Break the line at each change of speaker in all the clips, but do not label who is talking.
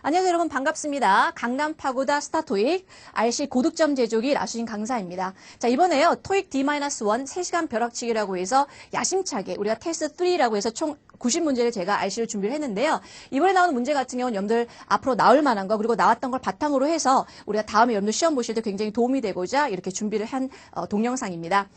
안녕하세요 여러분 반갑습니다. 강남 파고다 스타토익 RC 고득점 제조기 라수진 강사입니다. 자 이번에요 토익 D-1 3시간 벼락치기라고 해서 야심차게 우리가 테스트 3라고 해서 총 90문제를 제가 RC를 준비를 했는데요. 이번에 나오는 문제 같은 경우는 여러분들 앞으로 나올 만한 거 그리고 나왔던 걸 바탕으로 해서 우리가 다음에 여러분들 시험 보실 때 굉장히 도움이 되고자 이렇게 준비를 한 동영상입니다.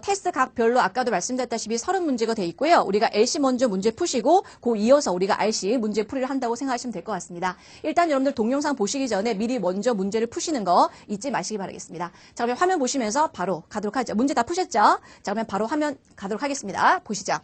테스트 각 별로 아까도 말씀드렸다시피 30문제가 돼 있고요. 우리가 LC 먼저 문제 푸시고 그 이어서 우리가 RC 문제 풀이를 한다고 생각하시면 될 것 같습니다. 일단 여러분들 동영상 보시기 전에 미리 먼저 문제를 푸시는 거 잊지 마시기 바라겠습니다. 자 그러면 화면 보시면서 바로 가도록 하죠. 문제 다 푸셨죠? 자 그러면 바로 화면 가도록 하겠습니다. 보시죠.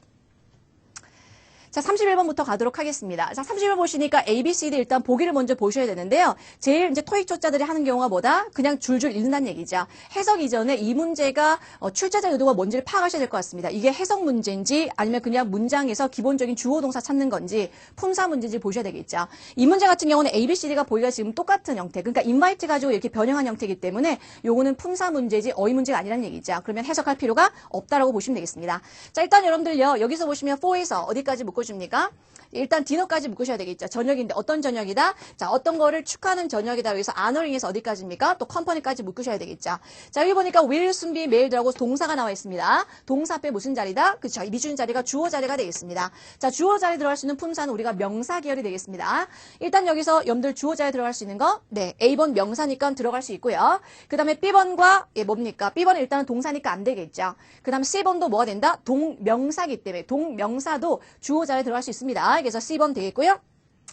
자, 31번부터 가도록 하겠습니다. 자, 31번 보시니까 A, B, C, D 일단 보기를 먼저 보셔야 되는데요. 제일 이제 토익 초짜들이 하는 경우가 뭐다? 그냥 줄줄 읽는다는 얘기죠. 해석 이전에 이 문제가 출제자 의도가 뭔지를 파악하셔야 될 것 같습니다. 이게 해석 문제인지 아니면 그냥 문장에서 기본적인 주어 동사 찾는 건지 품사 문제인지 보셔야 되겠죠. 이 문제 같은 경우는 A, B, C, D가 보기가 지금 똑같은 형태. 그러니까 인바이트 가지고 이렇게 변형한 형태이기 때문에 요거는 품사 문제지 어휘 문제가 아니라는 얘기죠. 그러면 해석할 필요가 없다라고 보시면 되겠습니다. 자, 일단 여러분들요. 여기서 보시면 for에서 어디까지 묶어 줍니까? 일단 디너까지 묶으셔야 되겠죠. 저녁인데 어떤 저녁이다? 자, 어떤 거를 축하하는 저녁이다. 그래서 아너링에서 어디까지입니까? 또 컴퍼니까지 묶으셔야 되겠죠. 자, 여기 보니까 will, soon be, may 들어가고 동사가 나와 있습니다. 동사 앞에 무슨 자리다? 그렇죠. 미준 자리가 주어 자리가 되겠습니다. 자, 주어 자리에 들어갈 수 있는 품사는 우리가 명사 계열이 되겠습니다. 일단 여기서 여러분들 주어 자리에 들어갈 수 있는 거, 네, A번 명사니까 들어갈 수 있고요. 그 다음에 B번과 뭡니까? B번은 일단은 동사니까 안 되겠죠. 그 다음 C번도 뭐가 된다? 동명사기 때문에 동명사도 주어 자리에 들어갈 수 있습니다. 그래서 C번 되겠고요.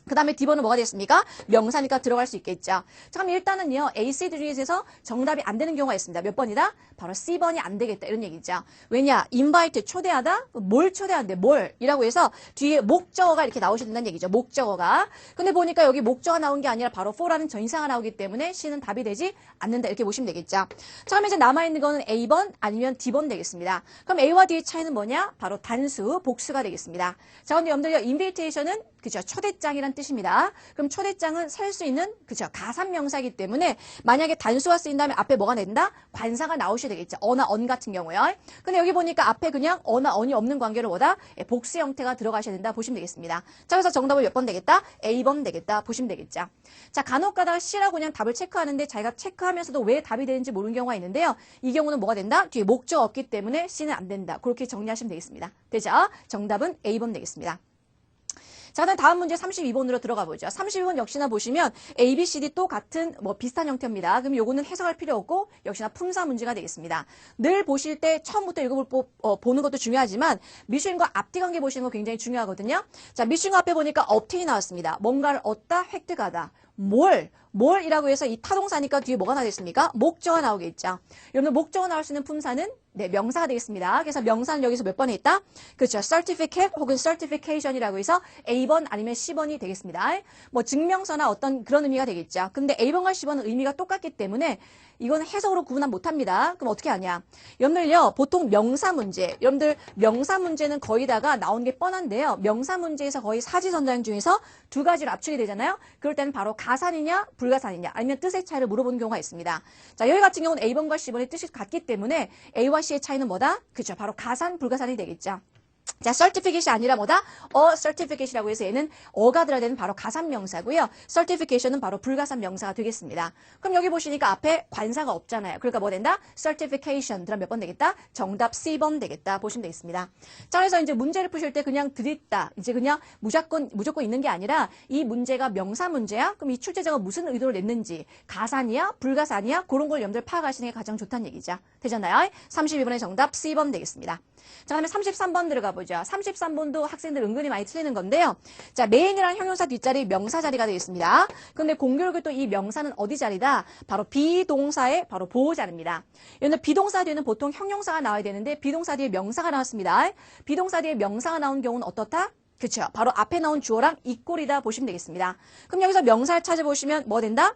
그 다음에 D번은 뭐가 되겠습니까? 명사니까 들어갈 수 있겠죠. 자, 그럼 일단은요, A, C, D 중에서 정답이 안 되는 경우가 있습니다. 몇 번이다? 바로 C번이 안 되겠다. 이런 얘기죠. 왜냐? invite, 초대하다? 뭘 초대하는데? 뭘? 이라고 해서 뒤에 목적어가 이렇게 나오셔야 된다는 얘기죠. 목적어가. 근데 보니까 여기 목적어가 나온 게 아니라 바로 for라는 전치사가 나오기 때문에 C는 답이 되지 않는다. 이렇게 보시면 되겠죠. 자, 그럼 이제 남아있는 거는 A번 아니면 D번 되겠습니다. 그럼 A와 D의 차이는 뭐냐? 바로 단수, 복수가 되겠습니다. 자, 근데 여러분들 invitation은 그죠. 초대장이란 뜻입니다. 그럼 초대장은 살 수 있는 그죠. 가산명사이기 때문에 만약에 단수가 쓰인 다음에 앞에 뭐가 된다? 관사가 나오셔야 되겠죠. 어나 언 같은 경우요. 근데 여기 보니까 앞에 그냥 어나 언이 없는 관계로 뭐다? 복수 형태가 들어가셔야 된다. 보시면 되겠습니다. 자, 그래서 정답은 몇 번 되겠다? A번 되겠다. 보시면 되겠죠. 자, 간혹 가다가 C라고 그냥 답을 체크하는데 자기가 체크하면서도 왜 답이 되는지 모르는 경우가 있는데요. 이 경우는 뭐가 된다? 뒤에 목적 없기 때문에 C는 안 된다. 그렇게 정리하시면 되겠습니다. 되죠? 정답은 A번 되겠습니다. 자, 다음 문제 32번으로 들어가 보죠. 32번 역시나 보시면 A, B, C, D 또 같은 비슷한 형태입니다. 그럼 요거는 해석할 필요 없고 역시나 품사 문제가 되겠습니다. 늘 보실 때 처음부터 보는 것도 중요하지만 미슈인과 앞뒤 관계 보시는 거 굉장히 중요하거든요. 자, 미슈인과 앞에 보니까 obtain이 나왔습니다. 뭔가를 얻다, 획득하다. 뭘이라고 해서 이 타동사니까 뒤에 뭐가 나겠습니까? 목적어가 나오겠죠. 여러분 목적어 나올 수 있는 품사는 네, 명사가 되겠습니다. 그래서 명사는 여기서 몇 번에 있다? 그렇죠. certificate 혹은 certification이라고 해서 A번 아니면 C번이 되겠습니다. 뭐 증명서나 어떤 그런 의미가 되겠죠. 근데 A번과 C번은 의미가 똑같기 때문에 이건 해석으로 구분 못합니다. 그럼 어떻게 하냐? 여러분들요, 보통 명사 문제, 여러분들 명사 문제는 거의 다가 나오는 게 뻔한데요. 명사 문제에서 거의 사지선장 중에서 두 가지를 압축이 되잖아요. 그럴 때는 바로 가산이냐, 불가산이냐, 아니면 뜻의 차이를 물어보는 경우가 있습니다. 자, 여기 같은 경우는 A번과 C번의 뜻이 같기 때문에 A와 C의 차이는 뭐다? 그렇죠. 바로 가산, 불가산이 되겠죠. 자, certificate이 아니라 뭐다? certificate이라고 해서 얘는 어가 들어야 되는 바로 가산 명사고요. certification은 바로 불가산 명사가 되겠습니다. 그럼 여기 보시니까 앞에 관사가 없잖아요. 그러니까 뭐 된다? certification. 그럼 몇 번 되겠다? 정답 C번 되겠다. 보시면 되겠습니다. 자, 그래서 이제 문제를 푸실 때 그냥 드립다. 이제 그냥 무조건 있는 게 아니라 이 문제가 명사 문제야? 그럼 이 출제자가 무슨 의도를 냈는지 가산이야? 불가산이야? 그런 걸 여러분들 파악하시는 게 가장 좋다는 얘기죠. 되잖아요? 32번의 정답 C번 되겠습니다. 자, 그다음에 33번 들어가 보죠. 33번도 학생들 은근히 많이 틀리는 건데요. 자, main이라는 형용사 뒷자리 명사 자리가 되겠습니다. 근데 공교롭게 또 이 명사는 어디 자리다? 바로 비동사의 바로 보호 자리입니다. 여기는 비동사 뒤에는 보통 형용사가 나와야 되는데 비동사 뒤에 명사가 나왔습니다. 비동사 뒤에 명사가 나온 경우는 어떻다? 그렇죠. 바로 앞에 나온 주어랑 이꼴이다 보시면 되겠습니다. 그럼 여기서 명사를 찾아보시면 뭐 된다?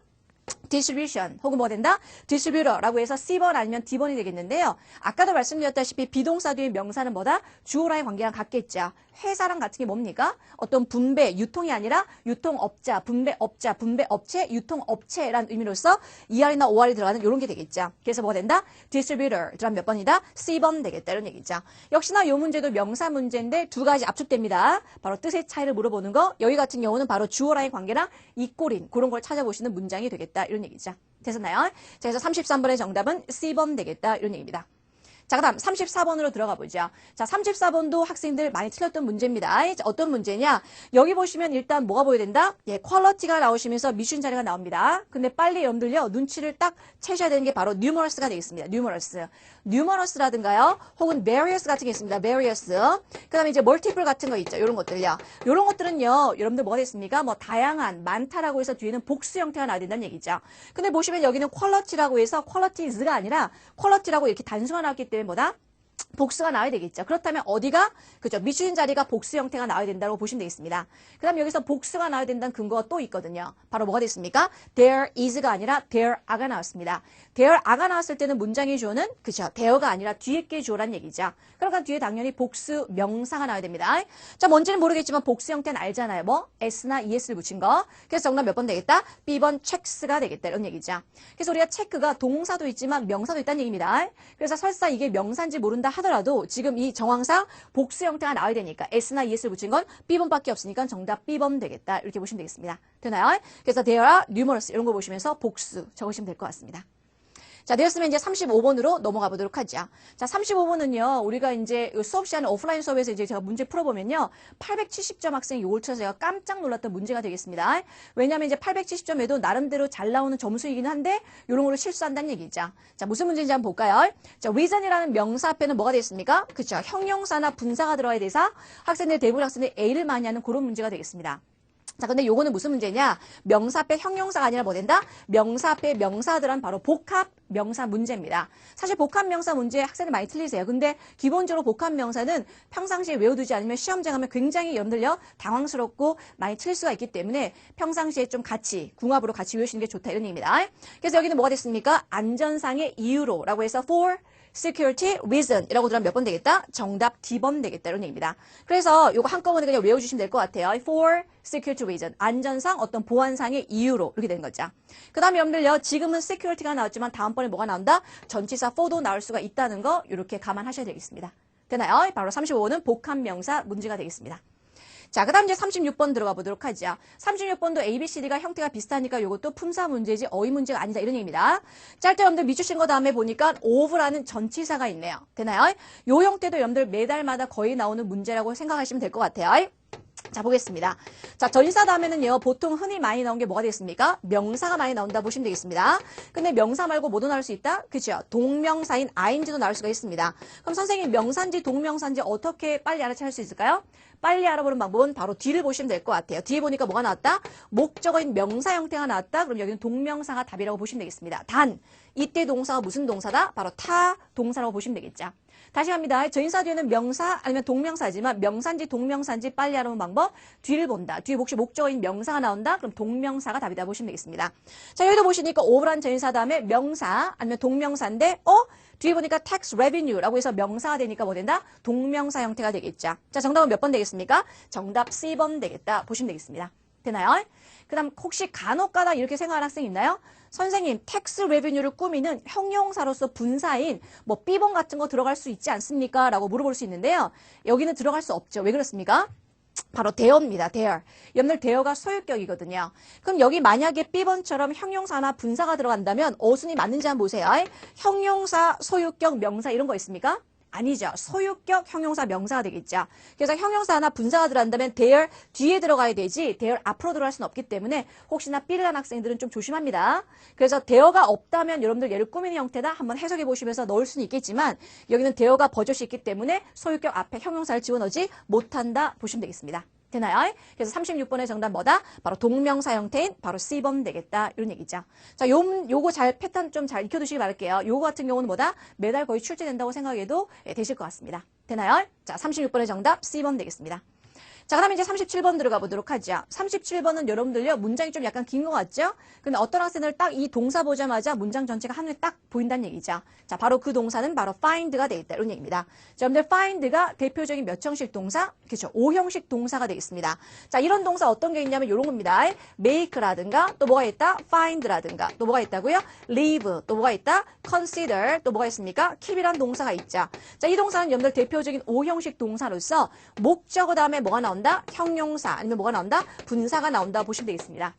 distribution 혹은 뭐 된다? distributor라고 해서 C번 아니면 D번이 되겠는데요. 아까도 말씀드렸다시피 비동사 뒤에 명사는 뭐다? 주어라의 관계랑 같겠죠. 회사랑 같은 게 뭡니까? 어떤 분배, 유통이 아니라 유통업자, 분배업자, 분배업체, 유통업체라는 의미로서 ER이나 OR이 들어가는 이런 게 되겠죠. 그래서 뭐가 된다? distributor 들어가면 몇 번이다? C번 되겠다 이런 얘기죠. 역시나 이 문제도 명사 문제인데 두 가지 압축됩니다. 바로 뜻의 차이를 물어보는 거. 여기 같은 경우는 바로 주어라의 관계랑 이꼴인 그런 걸 찾아보시는 문장이 되겠다 이런 얘기죠. 됐었나요? 자, 그래서 33번의 정답은 C번 되겠다 이런 얘기입니다. 자, 그 다음 34번으로 들어가 보죠. 자, 34번도 학생들 많이 틀렸던 문제입니다. 자, 어떤 문제냐? 여기 보시면 일단 뭐가 보여야 된다? 예, 퀄러티가 나오시면서 미션 자리가 나옵니다. 근데 빨리 여러분들요, 눈치를 딱 채셔야 되는 게 바로 numerous가 되겠습니다. numerous라든가요, 혹은 various 같은 게 있습니다. various. 그 다음에 이제 multiple 같은 거 있죠. 이런 것들요. 이런 것들은요, 여러분들 뭐가 됐습니까? 뭐 다양한, 많다라고 해서 뒤에는 복수 형태가 나야 된다는 얘기죠. 근데 보시면 여기는 quality라고 해서 qualities가 아니라 quality라고 이렇게 단수가 나왔기 때문에 뭐다? 복수가 나와야 되겠죠. 그렇다면 어디가? 그죠. 미추린 자리가 복수 형태가 나와야 된다고 보시면 되겠습니다. 그 다음 여기서 복수가 나와야 된다는 근거가 또 있거든요. 바로 뭐가 됐습니까? there is가 아니라 there are가 나왔습니다. there are가 나왔을 때는 문장의 주어는 그죠. there가 아니라 뒤에 게 주어란 얘기죠. 그러니까 뒤에 당연히 복수 명사가 나와야 됩니다. 자, 뭔지는 모르겠지만 복수 형태는 알잖아요. 뭐? s나 es를 붙인 거. 그래서 정답 몇 번 되겠다? B번 checks가 되겠다. 이런 얘기죠. 그래서 우리가 체크가 동사도 있지만 명사도 있다는 얘기입니다. 그래서 설사 이게 명사인지 모른다 하더라도 지금 이 정황상 복수 형태가 나와야 되니까 S나 ES를 붙인 건 B번밖에 없으니까 정답 B번 되겠다. 이렇게 보시면 되겠습니다. 되나요? 그래서 there are numerous 이런 거 보시면서 복수 적으시면 될 것 같습니다. 자, 되었으면 이제 35번으로 넘어가 보도록 하죠. 자, 35번은요, 우리가 이제 수업 시간에 오프라인 수업에서 이제 제가 문제 풀어보면요, 870점 학생이 요걸 쳐서 제가 깜짝 놀랐던 문제가 되겠습니다. 왜냐하면 이제 870점에도 나름대로 잘 나오는 점수이긴 한데, 요런 거를 실수한다는 얘기죠. 자, 무슨 문제인지 한번 볼까요? 자, reason이라는 명사 앞에는 뭐가 되겠습니까? 그쵸. 형용사나 분사가 들어가야 돼서 학생들, 대부분 학생들이 A를 많이 하는 그런 문제가 되겠습니다. 자, 근데 요거는 무슨 문제냐? 명사 앞에 형용사가 아니라 뭐 된다? 명사 앞에 명사들은 바로 복합 명사 문제입니다. 사실 복합 명사 문제 학생들 많이 틀리세요. 근데 기본적으로 복합 명사는 평상시에 외워두지 않으면 시험장 하면 굉장히 여러분들요 당황스럽고 많이 틀릴 수가 있기 때문에 평상시에 좀 같이 궁합으로 같이 외우시는 게 좋다 이런 얘기입니다. 그래서 여기는 뭐가 됐습니까? 안전상의 이유로라고 해서 for security reason 이라고 들으면 몇 번 되겠다? 정답 D번 되겠다 이런 얘기입니다. 그래서 요거 한꺼번에 그냥 외워주시면 될 것 같아요. for security reason 안전상 어떤 보안상의 이유로 이렇게 되는 거죠. 그 다음에 여러분들요 지금은 security가 나왔지만 다음번에 뭐가 나온다? 전치사 for도 나올 수가 있다는 거 이렇게 감안하셔야 되겠습니다. 되나요? 바로 35번은 복합명사 문제가 되겠습니다. 자, 그 다음 이제 36번 들어가 보도록 하죠. 36번도 A, B, C, D가 형태가 비슷하니까 이것도 품사 문제지 어휘 문제가 아니다 이런 얘기입니다. 짤 때 여러분들 밑주신 거 다음에 보니까 of라는 전치사가 있네요. 되나요? 요 형태도 여러분들 매달마다 거의 나오는 문제라고 생각하시면 될 것 같아요. 자, 보겠습니다. 자, 전치사 다음에는요, 보통 흔히 많이 나온 게 뭐가 되겠습니까? 명사가 많이 나온다 보시면 되겠습니다. 근데 명사 말고 뭐도 나올 수 있다? 그죠? 동명사인 ing도 나올 수가 있습니다. 그럼 선생님, 명사인지 동명사인지 어떻게 빨리 알아차릴 수 있을까요? 빨리 알아보는 방법은 바로 뒤를 보시면 될 것 같아요. 뒤에 보니까 뭐가 나왔다? 목적어인 명사 형태가 나왔다? 그럼 여기는 동명사가 답이라고 보시면 되겠습니다. 단, 이때 동사가 무슨 동사다? 바로 타 동사라고 보시면 되겠죠. 다시 갑니다. 전치사 뒤에는 명사 아니면 동명사지만 명사인지 동명사인지 빨리 알아보는 방법 뒤를 본다. 뒤에 혹시 목적어인 명사가 나온다? 그럼 동명사가 답이다 보시면 되겠습니다. 자, 여기도 보시니까 over란 전치사 다음에 명사 아니면 동명사인데 뒤에 보니까 tax revenue라고 해서 명사가 되니까 뭐 된다? 동명사 형태가 되겠죠. 자, 정답은 몇 번 되겠습니까? 정답 C번 되겠다 보시면 되겠습니다. 되나요? 그 다음 혹시 간혹가다 이렇게 생각하는 학생 있나요? 선생님, tax revenue를 꾸미는 형용사로서 분사인 뭐 B번 같은 거 들어갈 수 있지 않습니까? 라고 물어볼 수 있는데요. 여기는 들어갈 수 없죠. 왜 그렇습니까? 바로 there입니다. there. 여러분들 there가 소유격이거든요. 그럼 여기 만약에 B번처럼 형용사나 분사가 들어간다면 어순이 맞는지 한번 보세요. 형용사, 소유격, 명사 이런 거 있습니까? 아니죠. 소유격 형용사 명사가 되겠죠. 그래서 형용사나 분사가 들어간다면 there 뒤에 들어가야 되지 there 앞으로 들어갈 수는 없기 때문에 혹시나 B를 한 학생들은 좀 조심합니다. 그래서 there가 없다면 여러분들 얘를 꾸미는 형태다 한번 해석해 보시면서 넣을 수는 있겠지만 여기는 there가 버젓이 있기 때문에 소유격 앞에 형용사를 집어넣지 못한다 보시면 되겠습니다. 되나요? 그래서 36번의 정답 뭐다? 바로 동명사 형태인 바로 C번 되겠다. 이런 얘기죠. 자, 요거 잘 패턴 좀 잘 익혀두시기 바랄게요. 요거 같은 경우는 뭐다? 매달 거의 출제된다고 생각해도 되실 것 같습니다. 되나요? 자, 36번의 정답 C번 되겠습니다. 자, 그다음에 이제 37번 들어가 보도록 하죠. 37번은 여러분들요, 문장이 좀 약간 긴 것 같죠? 근데 어떤 학생들 딱 이 동사 보자마자 문장 전체가 한눈에 딱 보인다는 얘기죠. 자, 바로 그 동사는 바로 find가 돼 있다. 이런 얘기입니다. 자, 여러분들 find가 대표적인 몇 형식 동사? 그렇죠. 5형식 동사가 되겠습니다. 자, 이런 동사 어떤 게 있냐면 이런 겁니다. make라든가 또 뭐가 있다? find라든가 또 뭐가 있다고요? leave 또 뭐가 있다? consider 또 뭐가 있습니까? keep이란 동사가 있죠. 자, 이 동사는 여러분들 대표적인 5형식 동사로서 목적어 다음에 뭐가 나온다? 형용사 아니면 뭐가 나온다? 분사가 나온다 보시면 되겠습니다.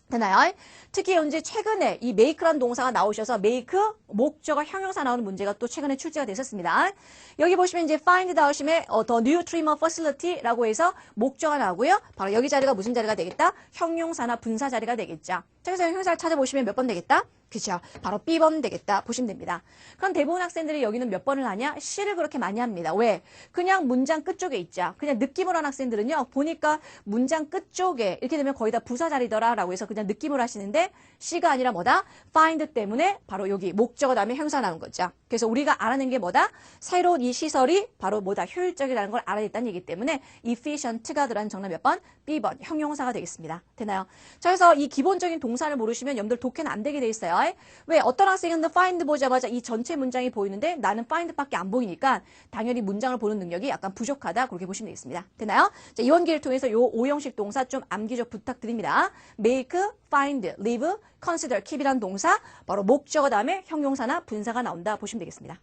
되나요? 특히 현재 최근에 이 make라는 동사가 나오셔서 make, 목적어, 형용사 나오는 문제가 또 최근에 출제가 됐었습니다. 여기 보시면 이제 find 다음에 the new treatment facility라고 해서 목적어가 나오고요. 바로 여기 자리가 무슨 자리가 되겠다? 형용사나 분사 자리가 되겠죠. 자, 그래서 형용사를 찾아보시면 몇 번 되겠다? 그렇죠. 바로 B번 되겠다 보시면 됩니다. 그럼 대부분 학생들이 여기는 몇 번을 하냐? C를 그렇게 많이 합니다. 왜? 그냥 문장 끝쪽에 있죠. 그냥 느낌으로 한 학생들은요. 보니까 문장 끝쪽에 이렇게 되면 거의 다 부사 자리더라 라고 해서 그냥 느낌으로 하시는데 C가 아니라 뭐다? find 때문에 바로 여기 목적어 다음에 형사 나온 거죠. 그래서 우리가 알아낸 게 뭐다? 새로운 이 시설이 바로 뭐다? 효율적이라는 걸 알아냈다는 얘기 때문에 efficient가 들어간 정답 몇 번? B번 형용사가 되겠습니다. 되나요? 자, 그래서 이 기본적인 동사를 모르시면 여러분들 독해는 안 되게 돼 있어요. 왜? 어떤 학생은 find 보자마자 이 전체 문장이 보이는데 나는 find밖에 안 보이니까 당연히 문장을 보는 능력이 약간 부족하다. 그렇게 보시면 되겠습니다. 되나요? 자, 이 원기를 통해서 요 5형식 동사 좀 암기적 부탁드립니다. make, find, leave, consider, keep이라는 동사 바로 목적어 다음에 형용사나 분사가 나온다 보시면 되겠습니다.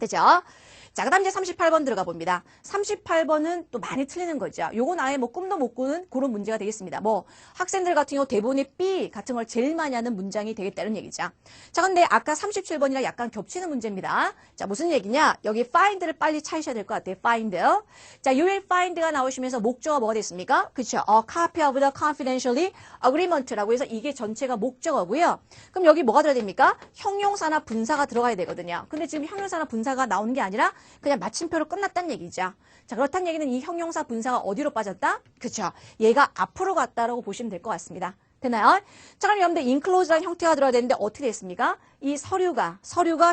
되죠? 자, 그 다음 이제 38번 들어가 봅니다. 38번은 또 많이 틀리는 거죠. 요건 아예 뭐 꿈도 못 꾸는 그런 문제가 되겠습니다. 뭐 학생들 같은 경우 대부분이 B 같은 걸 제일 많이 하는 문장이 되겠다는 얘기죠. 자, 근데 아까 37번이랑 약간 겹치는 문제입니다. 자, 무슨 얘기냐? 여기 find를 빨리 찾으셔야 될 것 같아요. find. 자, you will find가 나오시면서 목적어가 뭐가 됐습니까? 그렇죠. A copy of the confidentially agreement라고 해서 이게 전체가 목적어고요. 그럼 여기 뭐가 들어야 됩니까? 형용사나 분사가 들어가야 되거든요. 근데 지금 형용사나 분사가 나오는 게 아니라 그냥 마침표로 끝났다는 얘기죠. 자, 그렇다는 얘기는 이 형용사 분사가 어디로 빠졌다? 그렇죠. 얘가 앞으로 갔다라고 보시면 될 것 같습니다. 되나요? 자, 그럼 여러분들 enclose라는 형태가 들어야 되는데 어떻게 됐습니까? 이 서류가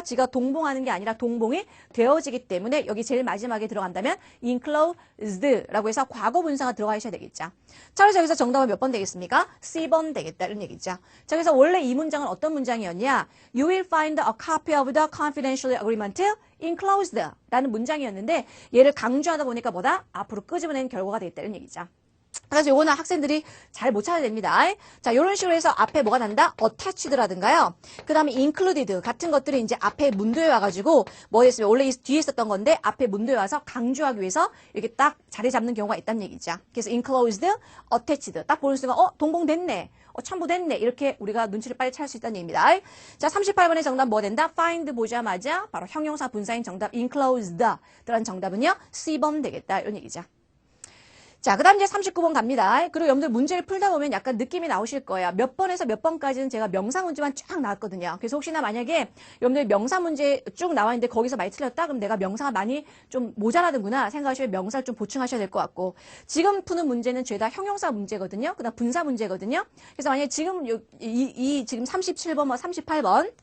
지가 동봉하는 게 아니라 동봉이 되어지기 때문에 여기 제일 마지막에 들어간다면 enclosed라고 해서 과거 분사가 들어가 있어야 되겠죠. 자, 그래서 여기서 정답은 몇 번 되겠습니까? C번 되겠다 이런 얘기죠. 자, 그래서 원래 이 문장은 어떤 문장이었냐? You will find a copy of the confidential agreement enclosed 라는 문장이었는데 얘를 강조하다 보니까 뭐다? 앞으로 끄집어내는 결과가 되겠다 이런 얘기죠. 그래서 요거는 학생들이 잘 못 찾아야 됩니다. 자, 요런 식으로 해서 앞에 뭐가 난다? attached라든가요. 그 다음에 included 같은 것들이 이제 앞에 문도에 와가지고 뭐 했으면 원래 뒤에 있었던 건데 앞에 문도에 와서 강조하기 위해서 이렇게 딱 자리 잡는 경우가 있다는 얘기죠. 그래서 enclosed, attached 딱 보는 순간 동봉됐네. 첨부됐네. 이렇게 우리가 눈치를 빨리 찰 수 있다는 얘기입니다. 자, 38번의 정답 뭐 된다? find 보자마자 바로 형용사 분사인 정답 enclosed 들어간 정답은요. C번 되겠다. 이런 얘기죠. 자, 그 다음 이제 39번 갑니다. 그리고 여러분들 문제를 풀다 보면 약간 느낌이 나오실 거예요. 몇 번에서 몇 번까지는 제가 명사 문제만 쫙 나왔거든요. 그래서 혹시나 만약에 여러분들 명사 문제 쭉 나와 있는데 거기서 많이 틀렸다? 그럼 내가 명사가 많이 좀 모자라는구나 생각하시면 명사를 좀 보충하셔야 될 것 같고 지금 푸는 문제는 죄다 형용사 문제거든요. 그 다음 분사 문제거든요. 그래서 만약에 지금 지금 37번, 뭐 38번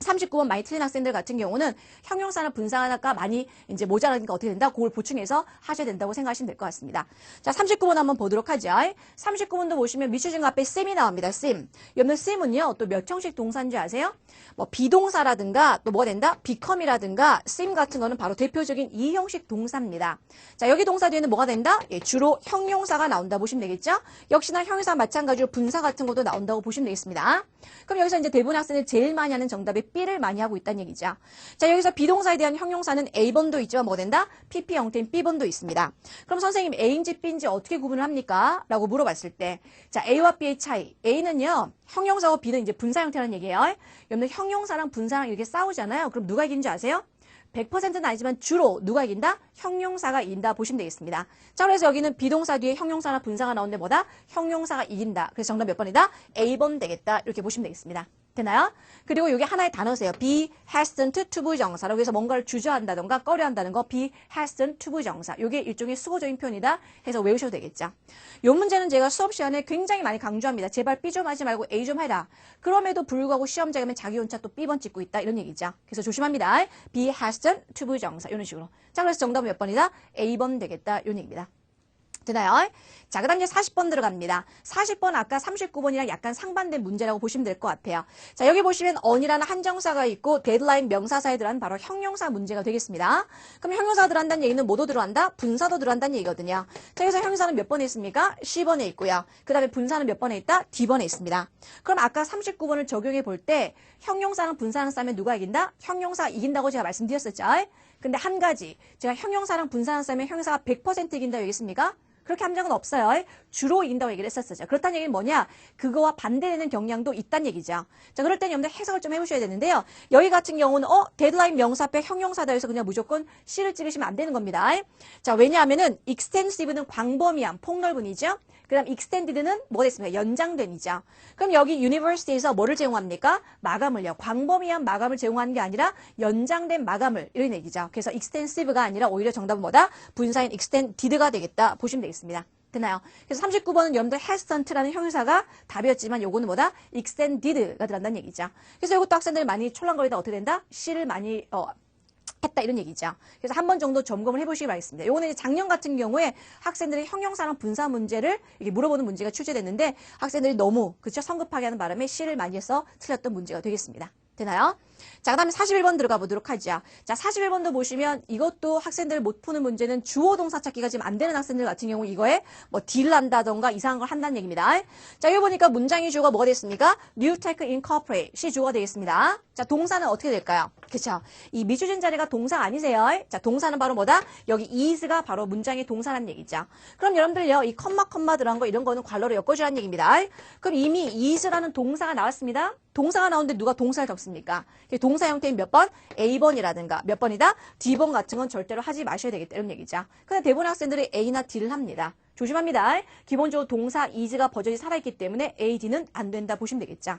39번 많이 틀린 학생들 같은 경우는 형용사나 분사가 많이 이제 모자라니까 어떻게 된다? 그걸 보충해서 하셔야 된다고 생각하시면 될 것 같습니다. 자, 39번 한번 보도록 하죠. 39번도 보시면 미추증 앞에 쌤이 나옵니다. 쌤. 여러분 쌤은요, 또 몇 형식 동사인지 아세요? 뭐 비동사라든가 또 뭐가 된다? become이라든가 쌤 같은 거는 바로 대표적인 2형식 동사입니다. 자, 여기 동사 뒤에는 뭐가 된다? 예, 주로 형용사가 나온다 보시면 되겠죠? 역시나 형용사 마찬가지로 분사 같은 것도 나온다고 보시면 되겠습니다. 그럼 여기서 이제 대부분 학생들이 제일 많이 하는 정답이 B를 많이 하고 있다는 얘기죠. 자, 여기서 비동사에 대한 형용사는 A번도 있지만 뭐 된다? PP 형태인 B번도 있습니다. 그럼 선생님 A인지 B인지 어떻게 구분을 합니까? 라고 물어봤을 때 자, A와 B의 차이. A는요. 형용사와 B는 이제 분사 형태라는 얘기예요. 여러분들 형용사랑 분사랑 이렇게 싸우잖아요. 그럼 누가 이긴지 아세요? 100%는 아니지만 주로 누가 이긴다? 형용사가 이긴다 보시면 되겠습니다. 자, 그래서 여기는 비동사 뒤에 형용사나 분사가 나오는데 뭐다? 형용사가 이긴다. 그래서 정답 몇 번이다? A번 되겠다. 이렇게 보시면 되겠습니다. 되나요? 그리고 이게 하나의 단어세요. be hasn't to 부정사라고 해서 뭔가를 주저한다던가 꺼려한다는 거 be hasn't to 부정사. 이게 일종의 수고적인 표현이다 해서 외우셔도 되겠죠. 이 문제는 제가 수업 시간에 굉장히 많이 강조합니다. 제발 B 좀 하지 말고 A 좀 해라. 그럼에도 불구하고 시험장에 가면 자기 혼자 또 B번 찍고 있다 이런 얘기죠. 그래서 조심합니다. be hasn't to 부정사 이런 식으로. 자, 그래서 정답은 몇 번이다? A번 되겠다 이런 얘기입니다. 되나요? 자, 그 다음 이제 40번 들어갑니다. 40번 아까 39번이랑 약간 상반된 문제라고 보시면 될 것 같아요. 자, 여기 보시면 on이라는 한정사가 있고 데드라인 명사사에 들어간 바로 형용사 문제가 되겠습니다. 그럼 형용사가 들어간다는 얘기는 뭐도 들어간다? 분사도 들어간다는 얘기거든요. 자, 여기서 형용사는 몇 번에 있습니까? C번에 있고요. 그 다음에 분사는 몇 번에 있다? D번에 있습니다. 그럼 아까 39번을 적용해 볼 때 형용사랑 분사랑 싸면 누가 이긴다? 형용사가 이긴다고 제가 말씀드렸었죠. 근데 한 가지, 제가 형용사랑 분사랑 싸면 형용사가 100% 이긴다고 얘기했습니까? 그렇게 한 적은 없어요. 주로 이긴다고 얘기를 했었죠. 그렇다는 얘기는 뭐냐? 그거와 반대되는 경향도 있다는 얘기죠. 자, 그럴 때는 여러분들 해석을 좀 해보셔야 되는데요. 여기 같은 경우는 데드라인 명사 앞에 형용사다 해서 그냥 무조건 C를 찍으시면 안 되는 겁니다. 자, 왜냐하면은 extensive는 광범위한, 폭넓은이죠. 그 다음 extended는 뭐가 됐습니까? 연장된이죠. 그럼 여기 university에서 뭐를 제공합니까? 마감을요. 광범위한 마감을 제공하는 게 아니라 연장된 마감을 이런 얘기죠. 그래서 extensive가 아니라 오히려 정답은 뭐다? 분사인 extended가 되겠다 보시면 되겠습니다. 되나요? 그래서 39번은 여러분들 hastn't라는 형용사가 답이었지만 요거는 뭐다? extended가 들어간다는 얘기죠. 그래서 이것도 학생들이 많이 촐랑거리다 어떻게 된다? C를 많이 했다 이런 얘기죠. 그래서 한 번 정도 점검을 해보시기 바라겠습니다. 요거는 이제 작년 같은 경우에 학생들이 형용사랑 분사 문제를 이렇게 물어보는 문제가 출제됐는데 학생들이 너무 그쵸 성급하게 하는 바람에 C를 많이 해서 틀렸던 문제가 되겠습니다. 되나요? 자, 그 다음에 41번 들어가 보도록 하죠. 자, 41번도 보시면 이것도 학생들 못 푸는 문제는 주어 동사 찾기가 지금 안 되는 학생들 같은 경우 이거에 뭐 딜을 한다던가 이상한 걸 한다는 얘기입니다. 자, 여기 보니까 문장의 주어가 뭐가 됐습니까? New Tech Incorporate, 주어가 되겠습니다. 자, 동사는 어떻게 될까요? 그쵸? 이 미주진 자리가 동사 아니세요? 자, 동사는 바로 뭐다? 여기 is가 바로 문장의 동사라는 얘기죠. 그럼 여러분들요, 이 컴마 들어간 거 이런 거는 괄호로 엮어주라는 얘기입니다. 그럼 이미 is라는 동사가 나왔습니다. 동사가 나오는데 누가 동사를 적습니까? 동사 형태인 몇 번? A번이라든가 몇 번이다? D번 같은 건 절대로 하지 마셔야 되겠다 이런 얘기죠. 근데 대부분 학생들이 A나 D를 합니다. 조심합니다. 기본적으로 동사 is가 버전이 살아있기 때문에 A, D는 안 된다 보시면 되겠죠.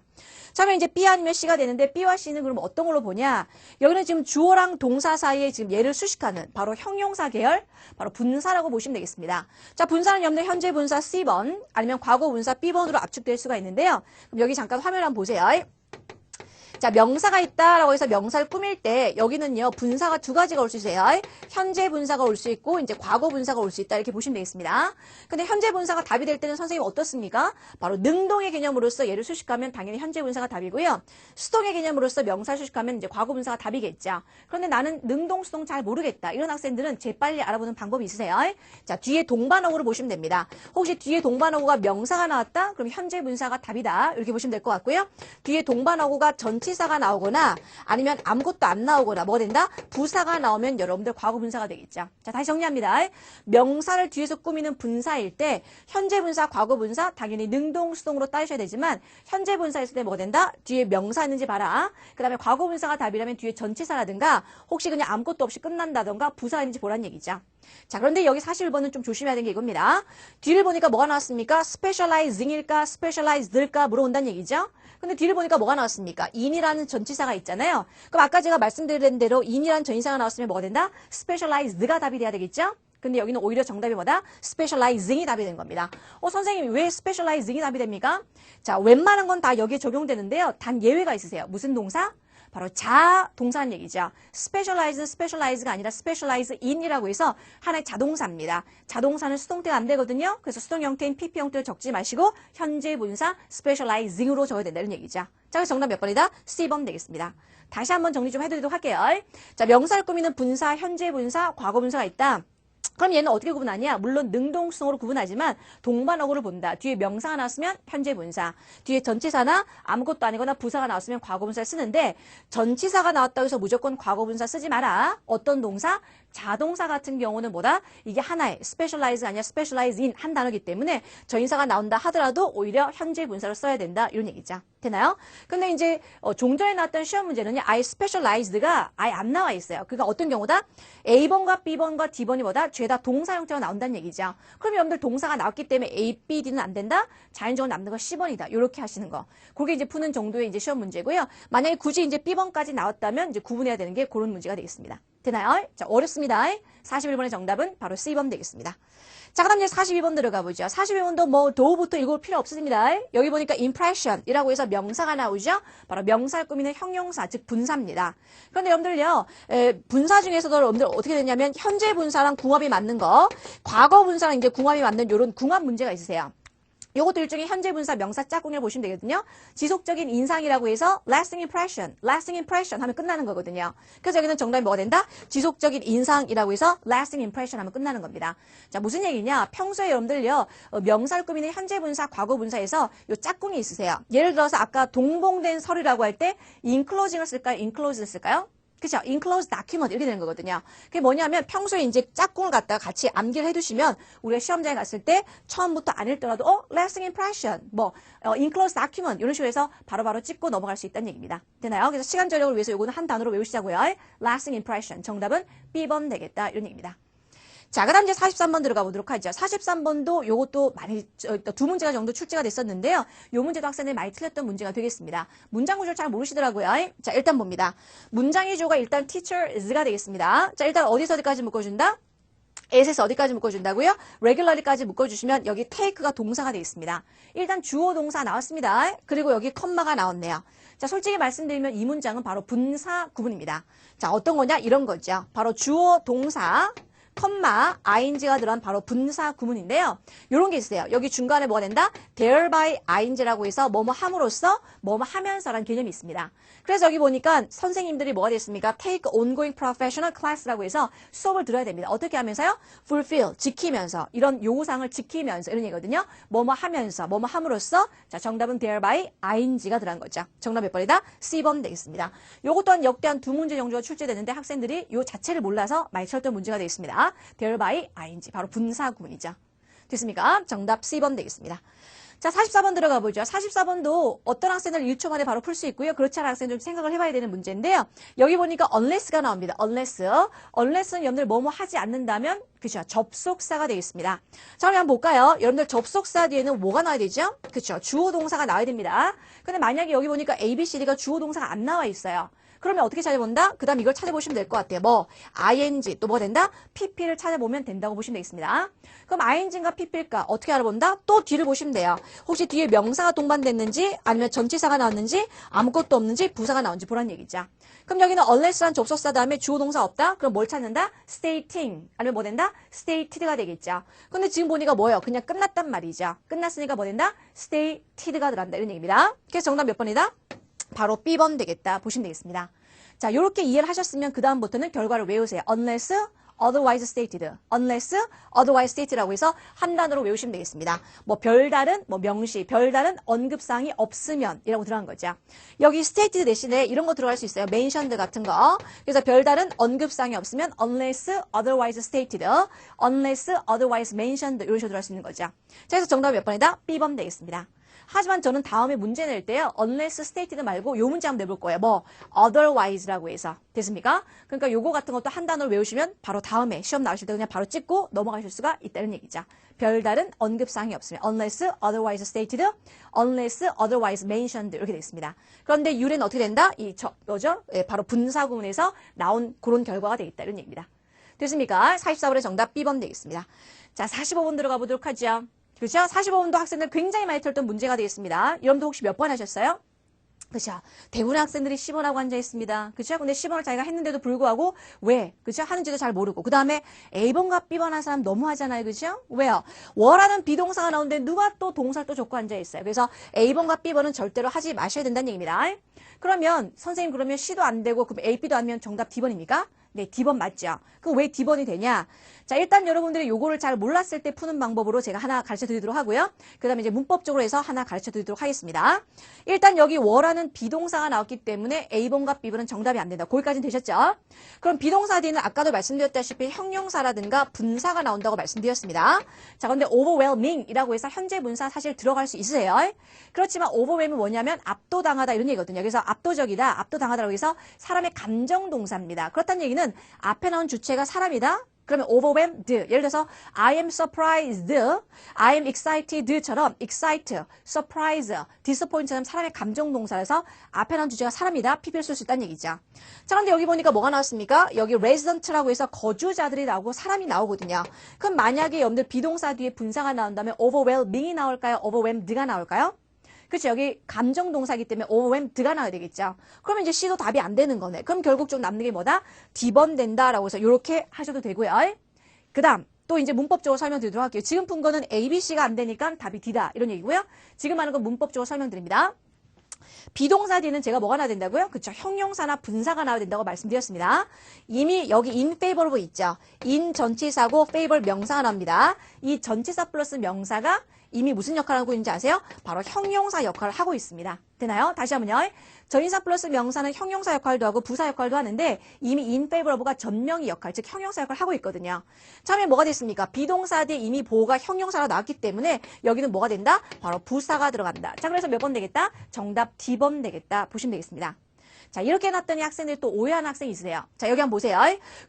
자, 그러면 이제 B 아니면 C가 되는데 B와 C는 그럼 어떤 걸로 보냐? 여기는 지금 주어랑 동사 사이에 지금 얘를 수식하는 바로 형용사 계열, 바로 분사라고 보시면 되겠습니다. 자, 분사는 여러분들 현재 분사 C번 아니면 과거 분사 B번으로 압축될 수가 있는데요. 그럼 여기 잠깐 화면 한번 보세요. 자, 명사가 있다라고 해서 명사를 꾸밀 때 여기는요 분사가 두 가지가 올 수 있어요. 현재 분사가 올 수 있고 이제 과거 분사가 올 수 있다 이렇게 보시면 되겠습니다. 근데 현재 분사가 답이 될 때는 선생님 어떻습니까? 바로 능동의 개념으로서 얘를 수식하면 당연히 현재 분사가 답이고요. 수동의 개념으로서 명사를 수식하면 이제 과거 분사가 답이겠죠. 그런데 나는 능동 수동 잘 모르겠다. 이런 학생들은 재빨리 알아보는 방법이 있으세요. 자, 뒤에 동반어구를 보시면 됩니다. 혹시 뒤에 동반어구가 명사가 나왔다? 그럼 현재 분사가 답이다. 이렇게 보시면 될 것 같고요. 뒤에 동반어구가 전치사가 나오거나 아니면 아무것도 안 나오거나 뭐가 된다? 부사가 나오면 여러분들 과거 분사가 되겠죠. 자, 다시 정리합니다. 명사를 뒤에서 꾸미는 분사일 때 현재 분사, 과거 분사 당연히 능동, 수동으로 따지셔야 되지만 현재 분사 했을 때 뭐가 된다? 뒤에 명사 있는지 봐라. 그 다음에 과거 분사가 답이라면 뒤에 전치사라든가 혹시 그냥 아무것도 없이 끝난다던가 부사가 있는지 보라는 얘기죠. 자, 그런데 여기 41번은 좀 조심해야 되는 게 이겁니다. 뒤를 보니까 뭐가 나왔습니까? specializing일까? specialized일까? 물어본다는 얘기죠. 근데 뒤를 보니까 뭐가 나왔습니까? in이라는 전치사가 있잖아요. 그럼 아까 제가 말씀드린 대로 in이라는 전치사가 나왔으면 뭐가 된다? specialized가 답이 돼야 되겠죠? 근데 여기는 오히려 정답이 뭐다? specializing이 답이 되는 겁니다. 선생님 왜 specializing이 답이 됩니까? 자, 웬만한 건 다 여기에 적용되는데요. 단 예외가 있으세요. 무슨 동사? 바로 자동사는 얘기죠. specialize가 아니라 specialize in이라고 해서 하나의 자동사입니다. 자동사는 수동태가 안 되거든요. 그래서 수동 형태인 PP 형태를 적지 마시고 현재 분사 specializing으로 적어야 된다는 얘기죠. 자, 그래서 정답 몇 번이다? C번 되겠습니다. 다시 한번 정리 좀 해드리도록 할게요. 자, 명사를 꾸미는 분사, 현재 분사, 과거 분사가 있다. 그럼 얘는 어떻게 구분하냐? 물론 능동수동으로 구분하지만 동반어구를 본다. 뒤에 명사가 나왔으면 현재 분사, 뒤에 전치사나 아무것도 아니거나 부사가 나왔으면 과거 분사를 쓰는데 전치사가 나왔다고 해서 무조건 과거 분사 쓰지 마라. 어떤 동사? 자동사 같은 경우는 뭐다? 이게 하나의 specialize가 아니라 specialize in 한 단어이기 때문에 전치사가 나온다 하더라도 오히려 현재 분사를 써야 된다. 이런 얘기죠. 되나요? 근데 이제 종전에 나왔던 시험 문제는요. I specialized가 아예 안 나와 있어요. 그러니까 어떤 경우다? A번과 B번과 D번이 뭐다? 죄다 동사 형태가 나온다는 얘기죠. 그럼 여러분들 동사가 나왔기 때문에 A, B, D는 안 된다? 자연적으로 남는 건 C번이다. 이렇게 하시는 거. 그게 이제 푸는 정도의 이제 시험 문제고요. 만약에 굳이 이제 B번까지 나왔다면 이제 구분해야 되는 게 그런 문제가 되겠습니다. 되나요? 자, 어렵습니다. 41번의 정답은 바로 C번 되겠습니다. 자, 그 다음 이제 42번 들어가 보죠. 42번도 뭐 do부터 읽을 필요 없습니다. 여기 보니까 impression이라고 해서 명사가 나오죠. 바로 명사를 꾸미는 형용사, 즉 분사입니다. 그런데 여러분들요, 분사 중에서도 여러분들 어떻게 되냐면 현재 분사랑 궁합이 맞는 거, 과거 분사랑 이제 궁합이 맞는 이런 궁합 문제가 있으세요. 요것도 일종의 현재 분사 명사 짝꿍이라고 보시면 되거든요. 지속적인 인상이라고 해서 lasting impression 하면 끝나는 거거든요. 그래서 여기는 정답이 뭐가 된다? 지속적인 인상이라고 해서 lasting impression 하면 끝나는 겁니다. 자, 무슨 얘기냐? 평소에 여러분들요, 명사를 꾸미는 현재 분사, 과거 분사에서 요 짝꿍이 있으세요. 예를 들어서 아까 동봉된 서류라고 할 때 enclosing을 쓸까요? enclosed를 쓸까요? 그죠? enclosed document 이렇게 되는 거거든요. 그게 뭐냐면 평소에 이제 짝꿍을 갖다가 같이 암기를 해두시면 우리가 시험장에 갔을 때 처음부터 안 읽더라도 lasting impression, enclosed document 이런 식으로 해서 바로바로 찍고 넘어갈 수 있다는 얘기입니다. 되나요? 그래서 시간 절약을 위해서 요거는 한 단어로 외우시자고요. lasting impression. 정답은 B번 되겠다. 이런 얘기입니다. 자, 그 다음 이제 43번 들어가 보도록 하죠. 43번도 요것도 많이, 두 문제가 정도 출제가 됐었는데요. 요 문제도 학생들이 많이 틀렸던 문제가 되겠습니다. 문장 구조를 잘 모르시더라고요. 자, 일단 봅니다. 문장의 주어가 일단 teacher is가 되겠습니다. 자, 일단 어디서 어디까지 묶어준다? as에서 어디까지 묶어준다고요? regularly까지 묶어주시면 여기 take가 동사가 되겠습니다. 일단 주어 동사 나왔습니다. 그리고 여기 컴마가 나왔네요. 자, 솔직히 말씀드리면 이 문장은 바로 분사 구문입니다. 자, 어떤 거냐? 이런 거죠. 바로 주어 동사 컴마, ing가 들어간 바로 분사 구문인데요. 요런 게 있어요. 여기 중간에 뭐가 된다? thereby ing라고 해서 뭐뭐 함으로써 뭐뭐 하면서라는 개념이 있습니다. 그래서 여기 보니까 선생님들이 뭐가 됐습니까? take ongoing professional class라고 해서 수업을 들어야 됩니다. 어떻게 하면서요? fulfill, 지키면서, 이런 요구사항을 지키면서 이런 얘기거든요. 뭐뭐 하면서, 뭐뭐 함으로써. 자, 정답은 thereby ing가 들어간 거죠. 정답 몇 번이다? C번 되겠습니다. 요것 또한 역대 한 두 문제 정도가 출제되는데 학생들이 요 자체를 몰라서 많이 틀렸던 문제가 되겠습니다. thereby ing, 바로 분사 구문이죠. 됐습니까? 정답 C번 되겠습니다. 자, 44번 들어가 보죠. 44번도 어떤 학생들 1초 만에 바로 풀 수 있고요. 그렇지 않은 학생들 좀 생각을 해봐야 되는 문제인데요. 여기 보니까 unless가 나옵니다. unless는 여러분들 뭐뭐 하지 않는다면 그쵸, 접속사가 되겠습니다. 자, 그럼 한번 볼까요? 여러분들 접속사 뒤에는 뭐가 나와야 되죠? 그쵸, 주어 동사가 나와야 됩니다. 근데 만약에 여기 보니까 A, B, C, D가 주어 동사가 안 나와 있어요. 그러면 어떻게 찾아본다? 그 다음 이걸 찾아보시면 될 것 같아요. ing, 또 뭐 된다? pp를 찾아보면 된다고 보시면 되겠습니다. 그럼 ing인가 pp일까? 어떻게 알아본다? 또 뒤를 보시면 돼요. 혹시 뒤에 명사가 동반됐는지, 아니면 전치사가 나왔는지, 아무것도 없는지, 부사가 나온지 보라는 얘기죠. 그럼 여기는 unless란 접속사 다음에 주어 동사 없다? 그럼 뭘 찾는다? stating, 아니면 뭐 된다? stated가 되겠죠. 근데 지금 보니까 뭐예요? 그냥 끝났단 말이죠. 끝났으니까 뭐 된다? stated가 들어간다. 이런 얘기입니다. 그래서 정답 몇 번이다? 바로 B번 되겠다 보시면 되겠습니다. 자, 이렇게 이해를 하셨으면 그 다음부터는 결과를 외우세요. unless otherwise stated, unless otherwise stated라고 해서 한 단어로 외우시면 되겠습니다. 별다른 명시, 별다른 언급사항이 없으면 이라고 들어간 거죠. 여기 stated 대신에 이런 거 들어갈 수 있어요. mentioned 같은 거. 그래서 별다른 언급사항이 없으면 unless otherwise stated, unless otherwise mentioned 이런 식으로 들어갈 수 있는 거죠. 자, 그래서 정답 몇 번이다? B번 되겠습니다. 하지만 저는 다음에 문제 낼 때요. unless stated 말고 요 문제 한번 내볼 거예요. otherwise라고 해서. 됐습니까? 그러니까 요거 같은 것도 한 단어로 외우시면 바로 다음에 시험 나오실 때 그냥 바로 찍고 넘어가실 수가 있다는 얘기죠. 별다른 언급사항이 없으면 unless otherwise stated, unless otherwise mentioned 이렇게 되겠습니다. 그런데 유래는 어떻게 된다? 뭐죠? 바로 분사 구문에서 나온 그런 결과가 되겠다 이런 얘기입니다. 됐습니까? 44번의 정답 B번 되겠습니다. 자, 45번 들어가 보도록 하죠. 그렇죠? 45번도 학생들 굉장히 많이 틀었던 문제가 되겠습니다. 여러분도 혹시 몇 번 하셨어요? 그렇죠? 대부분의 학생들이 10번하고 앉아 있습니다. 그렇죠? 근데 10번을 자기가 했는데도 불구하고 왜? 그렇죠? 하는지도 잘 모르고. 그 다음에 A번과 B번 한 사람 너무 하잖아요. 그렇죠? 왜요? 워라는 비동사가 나오는데 누가 또 동사를 또 줬고 앉아 있어요. 그래서 A번과 B번은 절대로 하지 마셔야 된다는 얘기입니다. 그러면 선생님 그러면 C도 안 되고 그럼 A, B도 아니면 정답 D번입니까? 네, D번 맞죠? 그럼 왜 D번이 되냐? 자, 일단 여러분들이 요거를 잘 몰랐을 때 푸는 방법으로 제가 하나 가르쳐 드리도록 하고요. 그 다음에 이제 문법적으로 해서 하나 가르쳐 드리도록 하겠습니다. 일단 여기 워라는 비동사가 나왔기 때문에 A번과 B번은 정답이 안 된다. 거기까지는 되셨죠? 그럼 비동사 뒤에는 아까도 말씀드렸다시피 형용사라든가 분사가 나온다고 말씀드렸습니다. 자, 근데 overwhelming이라고 해서 현재 분사 사실 들어갈 수 있으세요. 그렇지만 overwhelm은 뭐냐면 압도당하다 이런 얘기거든요. 그래서 압도적이다, 압도당하다라고 해서 사람의 감정 동사입니다. 그렇다는 얘기는 앞에 나온 주체가 사람이다? 그러면 overwhelmed. 예를 들어서 I am surprised, I am excited처럼 excite, surprise, disappoint처럼 사람의 감정 동사라서 앞에 나온 주제가 사람이다. PP를 쓸 수 있다는 얘기죠. 자, 그런데 여기 보니까 뭐가 나왔습니까? 여기 resident라고 해서 거주자들이 나오고 사람이 나오거든요. 그럼 만약에 여러분들 비동사 뒤에 분사가 나온다면 overwhelming이 나올까요? overwhelmed가 나올까요? 그렇죠. 여기 감정 동사이기 때문에 overwhelmed가 나와야 되겠죠. 그러면 이제 C도 답이 안 되는 거네. 그럼 결국 좀 남는 게 뭐다? D번된다라고 해서 이렇게 하셔도 되고요. 그 다음 또 이제 문법적으로 설명드리도록 할게요. 지금 푼 거는 A, B, C가 안 되니까 답이 D다 이런 얘기고요. 지금 하는 건 문법적으로 설명드립니다. 비동사 뒤에는 제가 뭐가 나와야 된다고요? 그렇죠. 형용사나 분사가 나와야 된다고 말씀드렸습니다. 이미 여기 in favorable 있죠. in 전치사고 favor 명사가 나옵니다. 이 전치사 플러스 명사가 이미 무슨 역할을 하고 있는지 아세요? 바로 형용사 역할을 하고 있습니다. 되나요? 다시 한번요. 전인사 플러스 명사는 형용사 역할도 하고 부사 역할도 하는데 이미 in favorable가 전명의 역할, 즉 형용사 역할을 하고 있거든요. 처음에 뭐가 됐습니까? 비동사 뒤에 이미 보호가 형용사로 나왔기 때문에 여기는 뭐가 된다? 바로 부사가 들어간다. 자, 그래서 몇 번 되겠다? 정답 D번 되겠다. 보시면 되겠습니다. 자, 이렇게 해놨더니 학생들이 또 오해하는 학생이 있으세요. 자, 여기 한번 보세요.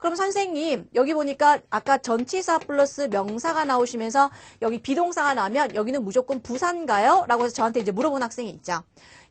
그럼 선생님, 여기 보니까 아까 전치사 플러스 명사가 나오시면서 여기 비동사가 나오면 여기는 무조건 부사인가요? 라고 해서 저한테 이제 물어본 학생이 있죠.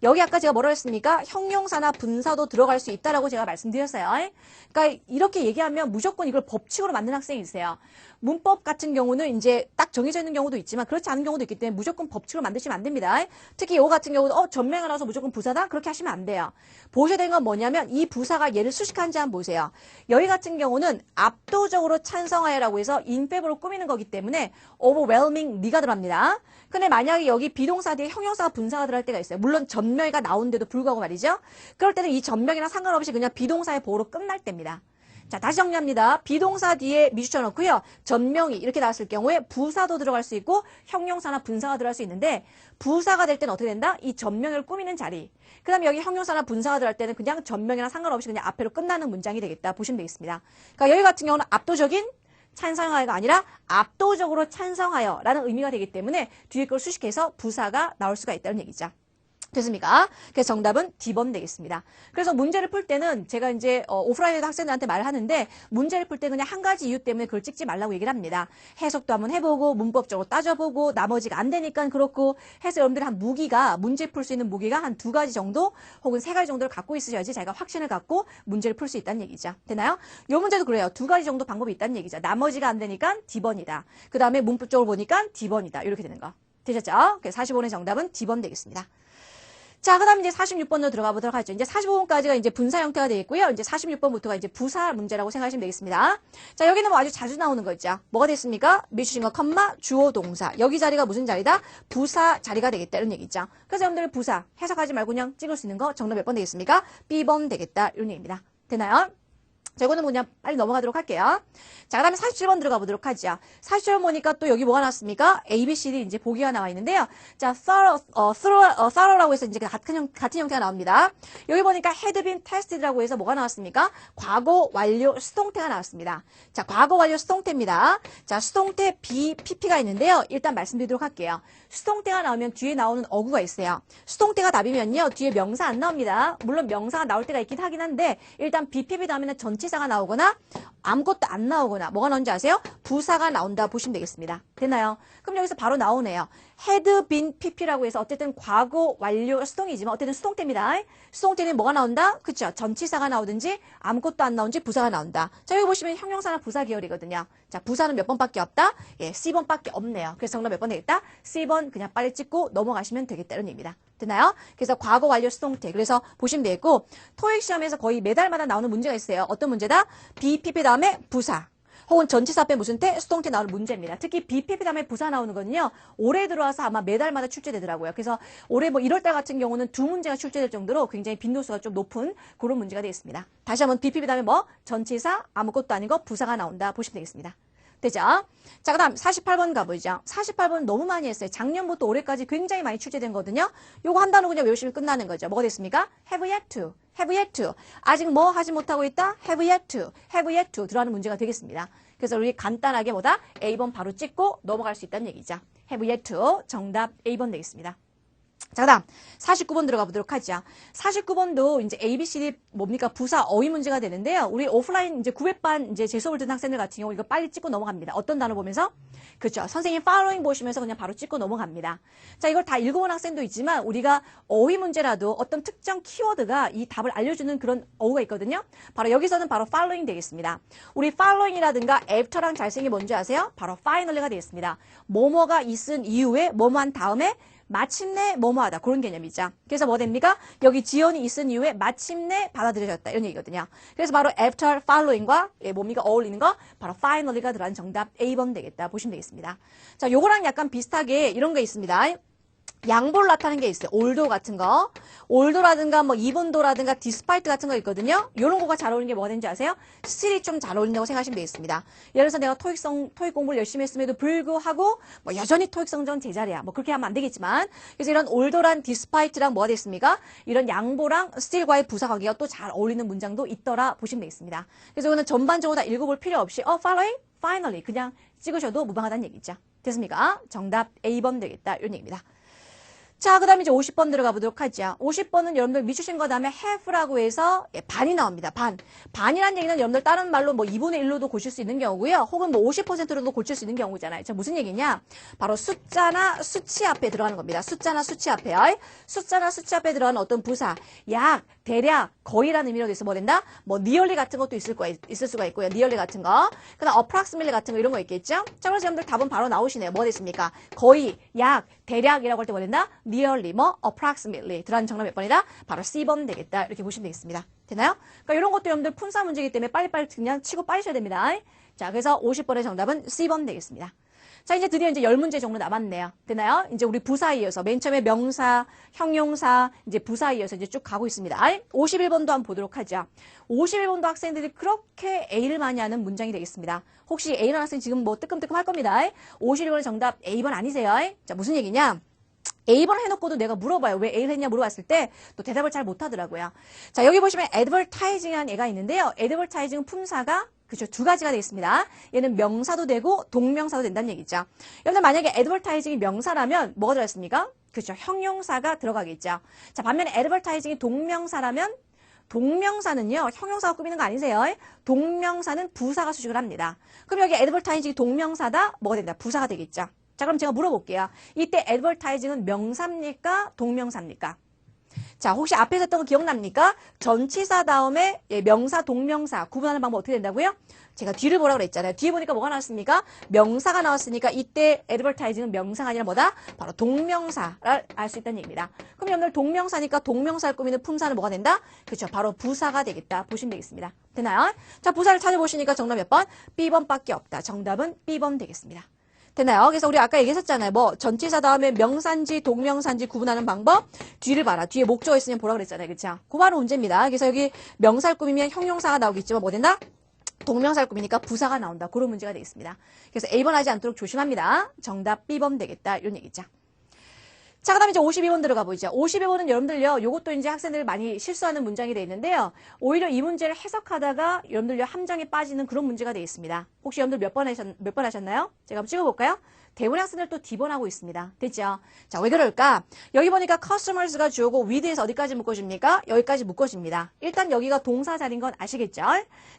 여기 아까 제가 뭐라고 했습니까? 형용사나 분사도 들어갈 수 있다라고 제가 말씀드렸어요. 그러니까 이렇게 얘기하면 무조건 이걸 법칙으로 만드는 학생이 있어요. 문법 같은 경우는 이제 딱 정해져 있는 경우도 있지만 그렇지 않은 경우도 있기 때문에 무조건 법칙으로 만드시면 안 됩니다. 특히 이거 같은 경우도 전명이 나와서 무조건 부사다? 그렇게 하시면 안 돼요. 보셔야 되는 건 뭐냐면 이 부사가 얘를 수식하는지 한번 보세요. 여기 같은 경우는 압도적으로 찬성하여라고 해서 인페브로 꾸미는 거기 때문에 overwhelmingly가 들어갑니다. 근데 만약에 여기 비동사 뒤에 형용사가 분사가 들어갈 때가 있어요. 물론 전명이가 나오는데도 불구하고 말이죠. 그럴 때는 이 전명이랑 상관없이 그냥 비동사의 보호로 끝날 때입니다. 자, 다시 정리합니다. 비동사 뒤에 미주쳐 놓고요. 전명이 이렇게 나왔을 경우에 부사도 들어갈 수 있고 형용사나 분사가 들어갈 수 있는데 부사가 될 때는 어떻게 된다? 이 전명을 꾸미는 자리. 그 다음에 여기 형용사나 분사가 들어갈 때는 그냥 전명이랑 상관없이 그냥 앞에로 끝나는 문장이 되겠다. 보시면 되겠습니다. 그러니까 여기 같은 경우는 압도적인 찬성하여가 아니라 압도적으로 찬성하여라는 의미가 되기 때문에 뒤에 걸 수식해서 부사가 나올 수가 있다는 얘기죠. 됐습니까? 그래서 정답은 D번 되겠습니다. 그래서 문제를 풀 때는 제가 이제 오프라인에도 학생들한테 말을 하는데 문제를 풀 때 그냥 한 가지 이유 때문에 그걸 찍지 말라고 얘기를 합니다. 해석도 한번 해보고 문법적으로 따져보고 나머지가 안 되니까 그렇고 해서 여러분들이 한 무기가 문제 풀 수 있는 무기가 한 2가지 정도 혹은 3가지 정도를 갖고 있으셔야지 자기가 확신을 갖고 문제를 풀 수 있다는 얘기죠. 되나요? 이 문제도 그래요. 2가지 정도 방법이 있다는 얘기죠. 나머지가 안 되니까 D번이다. 그 다음에 문법적으로 보니까 D번이다. 이렇게 되는 거. 되셨죠? 그래서 45번의 정답은 D번 되겠습니다. 자, 그 다음에 이제 46번으로 들어가 보도록 하죠. 이제 45번까지가 이제 분사 형태가 되겠고요. 이제 46번부터가 이제 부사 문제라고 생각하시면 되겠습니다. 자, 여기는 뭐 아주 자주 나오는 거 있죠. 뭐가 됐습니까? 미주신 거, 컴마, 주어, 동사. 여기 자리가 무슨 자리다? 부사 자리가 되겠다. 이런 얘기죠. 그래서 여러분들 부사 해석하지 말고 그냥 찍을 수 있는 거 정답 몇 번 되겠습니까? B번 되겠다. 이런 얘기입니다. 되나요? 자, 이거는 그냥 빨리 넘어가도록 할게요. 자, 그 다음에 47번 들어가 보도록 하죠. 47번 보니까 또 여기 뭐가 나왔습니까? A, B, C, D 이제 보기가 나와 있는데요. 자, thorough라고 해서 이제 같은 형태가 나옵니다. 여기 보니까 had been tested라고 해서 뭐가 나왔습니까? 과거 완료 수동태가 나왔습니다. 자, 과거 완료 수동태입니다. 자, 수동태 B, PP가 있는데요. 일단 말씀드리도록 할게요. 수동태가 나오면 뒤에 나오는 어구가 있어요. 수동태가 답이면요. 뒤에 명사 안 나옵니다. 물론 명사가 나올 때가 있긴 하긴 한데 일단 BPP 다음에는 전치사가 나오거나 아무것도 안 나오거나 뭐가 나오는지 아세요? 부사가 나온다 보시면 되겠습니다. 됐나요? 그럼 여기서 바로 나오네요. had been pp라고 해서 어쨌든 과거 완료 수동이지만 어쨌든 수동태입니다. 수동태는 뭐가 나온다? 그쵸? 전치사가 나오든지 아무것도 안 나오든지 부사가 나온다. 자, 여기 보시면 형용사나 부사 계열이거든요. 자, 부사는 몇 번밖에 없다? 예, C번밖에 없네요. 그래서 정답 몇 번 되겠다? C번 그냥 빨리 찍고 넘어가시면 되겠다는 얘기입니다. 됐나요? 그래서 과거 완료 수동태. 그래서 보시면 되겠고 토익 시험에서 거의 매달마다 나오는 문제가 있어요. 어떤 문제다? BPP 다음에 부사. 혹은 전치사 앞에 무슨 태? 수동태 나오는 문제입니다. 특히 BPP 다음에 부사 나오는 거는요. 올해 들어와서 아마 매달마다 출제되더라고요. 그래서 올해 뭐 1월달 같은 경우는 2문제가 출제될 정도로 굉장히 빈도수가 좀 높은 그런 문제가 되겠습니다. 다시 한번 BPP 다음에 뭐? 전치사 아무것도 아닌 거 부사가 나온다 보시면 되겠습니다. 되죠? 자, 그 다음 48번 가보죠. 48번 너무 많이 했어요. 작년부터 올해까지 굉장히 많이 출제된 거거든요. 요거 한 단어 그냥 외우시면 끝나는 거죠. 뭐가 됐습니까? have yet to. have yet to. 아직 뭐 하지 못하고 있다? have yet to. have yet to 들어가는 문제가 되겠습니다. 그래서 우리 간단하게 뭐다? A번 바로 찍고 넘어갈 수 있다는 얘기죠. have yet to. 정답 A번 되겠습니다. 자, 그다음 49번 들어가 보도록 하죠. 49번도 이제 ABCD 뭡니까? 부사 어휘 문제가 되는데요. 우리 오프라인 이제 900반 이제 재수업을 듣는 학생들 같은 경우 이거 빨리 찍고 넘어갑니다. 어떤 단어 보면서? 그렇죠. 선생님 following 보시면서 그냥 바로 찍고 넘어갑니다. 자, 이걸 다 읽어본 학생도 있지만 우리가 어휘 문제라도 어떤 특정 키워드가 이 답을 알려주는 그런 어휘가 있거든요. 바로 여기서는 바로 following 되겠습니다. 우리 following이라든가 after랑 잘 쓰는 게 뭔지 아세요? 바로 finally가 되겠습니다. 뭐뭐가 있은 이후에 뭐뭐한 다음에 마침내 뭐뭐하다 그런 개념이죠. 그래서 뭐 됩니까? 여기 지연이 있은 이후에 마침내 받아들여졌다 이런 얘기거든요. 그래서 바로 after following과 뭡니까? 어울리는 거 바로 finally가 들어간 정답 A번 되겠다 보시면 되겠습니다. 자, 요거랑 약간 비슷하게 이런 게 있습니다. 양보를 나타내는 게 있어요. 올도 같은 거. 올도라든가 뭐 이번도라든가 디스파이트 같은 거 있거든요. 이런 거가 잘 어울리는 게 뭐가 되는지 아세요? 스틸이 좀 잘 어울린다고 생각하시면 되겠습니다. 예를 들어서 내가 토익 공부를 열심히 했음에도 불구하고 뭐 여전히 토익 성적은 제자리야. 뭐 그렇게 하면 안 되겠지만 그래서 이런 올도랑 디스파이트랑 뭐가 됐습니까? 이런 양보랑 스틸과의 부사 관계가 또 잘 어울리는 문장도 있더라 보시면 되겠습니다. 그래서 이거는 전반적으로 다 읽어볼 필요 없이 following, finally 그냥 찍으셔도 무방하다는 얘기죠. 됐습니까? 정답 A번 되겠다 이런 얘기입니다. 자, 그 다음에 이제 50번 들어가 보도록 하죠. 50번은 여러분들 미추신 거 다음에 half라고 해서 반이 나옵니다. 반. 반이라는 얘기는 여러분들 다른 말로 뭐 2분의 1로도 고칠 수 있는 경우고요. 혹은 뭐 50%로도 고칠 수 있는 경우잖아요. 자, 무슨 얘기냐? 바로 숫자나 수치 앞에 들어가는 겁니다. 숫자나 수치 앞에. 숫자나 수치 앞에 들어가는 어떤 부사. 약, 대략, 거의라는 의미로 돼서 뭐 된다? 뭐 nearly 같은 것도 있을 수가 있고요. nearly 같은 거. 그 다음 approximately 같은 거 이런 거 있겠죠? 자, 그래서 여러분들 답은 바로 나오시네요. 뭐 됐습니까? 거의, 약, 대략이라고 할 때 뭐 된다? nearly, 뭐 approximately 들어가는 정답 몇 번이다? 바로 C번 되겠다. 이렇게 보시면 되겠습니다. 되나요? 그러니까 이런 것도 여러분들 품사 문제이기 때문에 빨리빨리 그냥 치고 빠지셔야 됩니다. 자, 그래서 50번의 정답은 C번 되겠습니다. 자, 이제 드디어 이제 10문제 정도 남았네요. 되나요? 이제 우리 부사에 이어서 맨 처음에 명사, 형용사, 이제 부사에 이어서 이제 쭉 가고 있습니다. 51번도 한번 보도록 하죠. 51번도 학생들이 그렇게 A를 많이 하는 문장이 되겠습니다. 혹시 A라는 학생 지금 뭐 뜨끔뜨끔 할 겁니다. 51번의 정답 A번 아니세요? 자, 무슨 얘기냐? A번 해놓고도 내가 물어봐요. 왜 A를 했냐 물어봤을 때 또 대답을 잘 못하더라고요. 자, 여기 보시면 advertising이라는 애가 있는데요. advertising 품사가 그렇죠. 두 가지가 되겠습니다. 얘는 명사도 되고 동명사도 된다는 얘기죠. 여러분 만약에 advertising이 명사라면 뭐가 들어있습니까? 그렇죠. 형용사가 들어가겠죠. 자, 반면에 advertising이 동명사라면 동명사는요. 형용사가 꾸미는 거 아니세요? 동명사는 부사가 수식을 합니다. 그럼 여기 advertising이 동명사다? 뭐가 된다? 부사가 되겠죠. 자, 그럼 제가 물어볼게요. 이때 advertising은 명사입니까? 동명사입니까? 자, 혹시 앞에서 했던 거 기억납니까? 전치사 다음에 명사, 동명사 구분하는 방법 어떻게 된다고요? 제가 뒤를 보라고 그랬잖아요. 뒤에 보니까 뭐가 나왔습니까? 명사가 나왔으니까 이때 advertising은 명사가 아니라 뭐다? 바로 동명사를 알 수 있다는 얘기입니다. 그럼 여러분들 동명사니까 동명사를 꾸미는 품사는 뭐가 된다? 그렇죠. 바로 부사가 되겠다. 보시면 되겠습니다. 되나요? 자, 부사를 찾아보시니까 정답 몇 번? B번밖에 없다. 정답은 B번 되겠습니다. 되나요? 그래서 우리 아까 얘기했었잖아요. 뭐 전치사 다음에 명사인지 동명사인지 구분하는 방법. 뒤를 봐라. 뒤에 목적어 있으면 보라 그랬잖아요. 그렇죠? 그 바로 문제입니다. 그래서 여기 명사를 꾸미면 형용사가 나오겠지만 뭐 된다? 동명사를 꾸미니까 부사가 나온다. 그런 문제가 되겠습니다. 그래서 A번 하지 않도록 조심합니다. 정답 B번 되겠다. 이런 얘기죠. 자, 그 다음에 이제 52번 들어가 보죠. 52번은 여러분들요, 요것도 이제 학생들 많이 실수하는 문장이 되어 있는데요. 오히려 이 문제를 해석하다가 여러분들요, 함정에 빠지는 그런 문제가 되어 있습니다. 혹시 여러분들 몇 번 하셨나요? 제가 한번 찍어볼까요? 대부분의 학생들 또 D번하고 있습니다. 됐죠? 자, 왜 그럴까? 여기 보니까 customers가 주어고 with에서 어디까지 묶어줍니까? 여기까지 묶어줍니다. 일단 여기가 동사 자리인 건 아시겠죠?